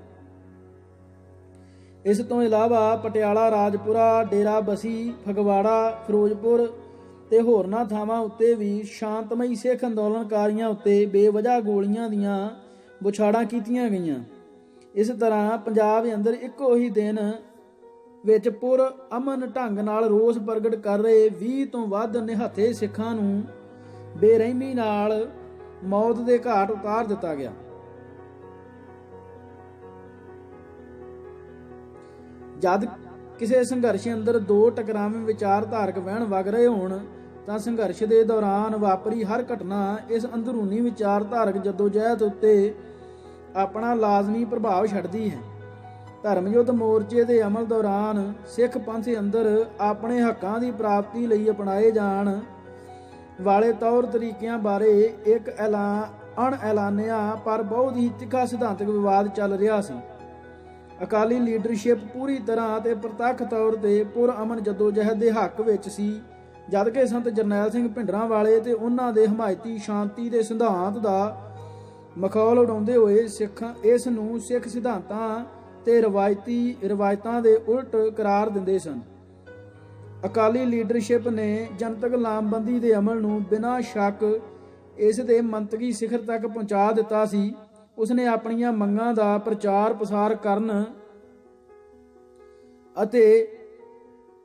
ਇਸ ਤੋਂ ਇਲਾਵਾ ਪਟਿਆਲਾ, ਰਾਜਪੁਰਾ, ਡੇਰਾ ਬਸੀ, ਫਗਵਾੜਾ, ਫਿਰੋਜ਼ਪੁਰ ਤੇ ਹੋਰਨਾਂ ਥਾਵਾਂ ਉੱਤੇ ਵੀ ਸ਼ਾਂਤਮਈ ਸਿੱਖ ਅੰਦੋਲਨਕਾਰੀਆਂ ਉੱਤੇ ਬੇਵਜ੍ਹਾ ਗੋਲੀਆਂ ਦੀਆਂ ਬੁਛਾੜਾਂ ਕੀਤੀਆਂ ਗਈਆਂ। ਇਸ ਤਰ੍ਹਾਂ ਪੰਜਾਬ ਅੰਦਰ ਇੱਕੋ ਹੀ ਦਿਨ ਵਿੱਚ ਪੁਰ ਅਮਨ ਢੰਗ ਨਾਲ ਰੋਸ ਪ੍ਰਗਟ ਕਰ ਰਹੇ 20 ਤੋਂ ਵੱਧ ਨਿਹੱਥੇ ਸਿੱਖਾਂ ਨੂੰ ਬੇਰਹਿਮੀ ਨਾਲ ਮੌਤ ਦੇ ਘਾਟ ਉਤਾਰ ਦਿੱਤਾ ਗਿਆ। ਜਦ ਕਿਸੇ ਸੰਘਰਸ਼ ਅੰਦਰ ਦੋ ਟਕਰਾਵੇਂ ਵਿਚਾਰਧਾਰਕ ਵਹਿਣ ਵਗ ਰਹੇ ਹੋਣ ਤਾਂ ਸੰਘਰਸ਼ ਦੇ ਦੌਰਾਨ ਵਾਪਰੀ ਹਰ ਘਟਨਾ ਇਸ ਅੰਦਰੂਨੀ ਵਿਚਾਰਧਾਰਕ ਜਦੋਜਹਿਦ ਉੱਤੇ ਆਪਣਾ ਲਾਜ਼ਮੀ ਪ੍ਰਭਾਵ ਛੱਡਦੀ ਹੈ। ਧਰਮ ਯੁੱਧ ਮੋਰਚੇ ਦੇ ਅਮਲ ਦੌਰਾਨ ਸਿੱਖ ਪੰਥ ਅੰਦਰ ਆਪਣੇ ਹੱਕਾਂ ਦੀ ਪ੍ਰਾਪਤੀ ਲਈ ਅਪਣਾਏ ਜਾਣ ਵਾਲੇ ਤੌਰ ਤਰੀਕਿਆਂ ਬਾਰੇ ਇੱਕ ਅਣਐਲਾਨਿਆ ਪਰ ਬਹੁਤ ਹੀ ਤਿੱਖਾ ਸਿਧਾਂਤਕ ਵਿਵਾਦ ਚੱਲ ਰਿਹਾ ਸੀ। ਅਕਾਲੀ ਲੀਡਰਸ਼ਿਪ ਪੂਰੀ ਤਰ੍ਹਾਂ ਤੇ ਪ੍ਰਤੱਖ ਤੌਰ ਤੇ ਪੁਰਅਮਨ ਜਦੋਜਹਿਦ ਦੇ ਹੱਕ ਵਿੱਚ ਸੀ, ਜਦਕਿ ਸੰਤ ਜਰਨੈਲ ਸਿੰਘ ਭਿੰਡਰਾਂਵਾਲੇ ਤੇ ਉਹਨਾਂ ਦੇ ਹਮਾਇਤੀ ਸ਼ਾਂਤੀ ਦੇ ਸਿਧਾਂਤ ਦਾ ਮਖੌਲ ਉਡਾਉਂਦੇ ਹੋਏ ਇਸ ਨੂੰ ਸਿੱਖ ਸਿਧਾਂਤਾਂ ਤੇ ਰਵਾਇਤਾਂ ਦੇ ਉਲਟ ਕਰਾਰ ਦਿੰਦੇ ਸਨ। ਅਕਾਲੀ ਲੀਡਰਸ਼ਿਪ ਨੇ ਜਨਤਕ ਲਾਮਬੰਦੀ ਦੇ ਅਮਲ ਨੂੰ ਬਿਨਾਂ ਸ਼ੱਕ ਇਸ ਦੇ ਮੰਤਕੀ ਸਿਖਰ ਤੱਕ ਪਹੁੰਚਾ ਦਿੱਤਾ ਸੀ। ਉਸਨੇ ਆਪਣੀਆਂ ਮੰਗਾਂ ਦਾ ਪ੍ਰਚਾਰ ਪ੍ਰਸਾਰ ਕਰਨ ਅਤੇ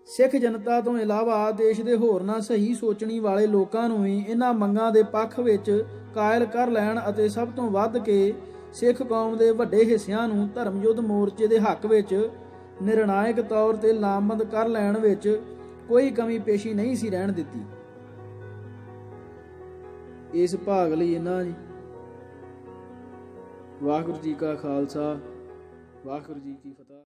ਸਿੱਖ ਜਨਤਾ ਤੋਂ ਇਲਾਵਾ ਦੇਸ਼ ਦੇ ਹੋਰਨਾਂ ਸਹੀ ਸੋਚਣੀ ਵਾਲੇ ਲੋਕਾਂ ਨੂੰ ਵੀ ਇਹਨਾਂ ਮੰਗਾਂ ਦੇ ਪੱਖ ਵਿੱਚ ਕਾਇਲ ਕਰ ਲੈਣ ਅਤੇ ਸਭ ਤੋਂ ਵੱਧ ਕੇ ਸਿੱਖ ਕੌਮ ਦੇ ਵੱਡੇ ਹਿੱਸਿਆਂ ਨੂੰ ਧਰਮ ਯੁੱਧ ਮੋਰਚੇ ਦੇ ਹੱਕ ਵਿੱਚ ਨਿਰਣਾਇਕ ਤੌਰ ਤੇ ਲਾਮਬੰਦ ਕਰ ਲੈਣ ਵਿੱਚ ਕੋਈ ਕਮੀ ਪੇਸ਼ੀ ਨਹੀਂ ਸੀ ਰਹਿਣ ਦਿੱਤੀ। ਇਸ ਭਾਗ ਲਈ ਇਹਨਾਂ ਜੀ। ਵਾਹਿਗੁਰੂ ਜੀ ਕਾ ਖਾਲਸਾ, ਵਾਹਿਗੁਰੂ ਜੀ ਕੀ ਫਤਿਹ।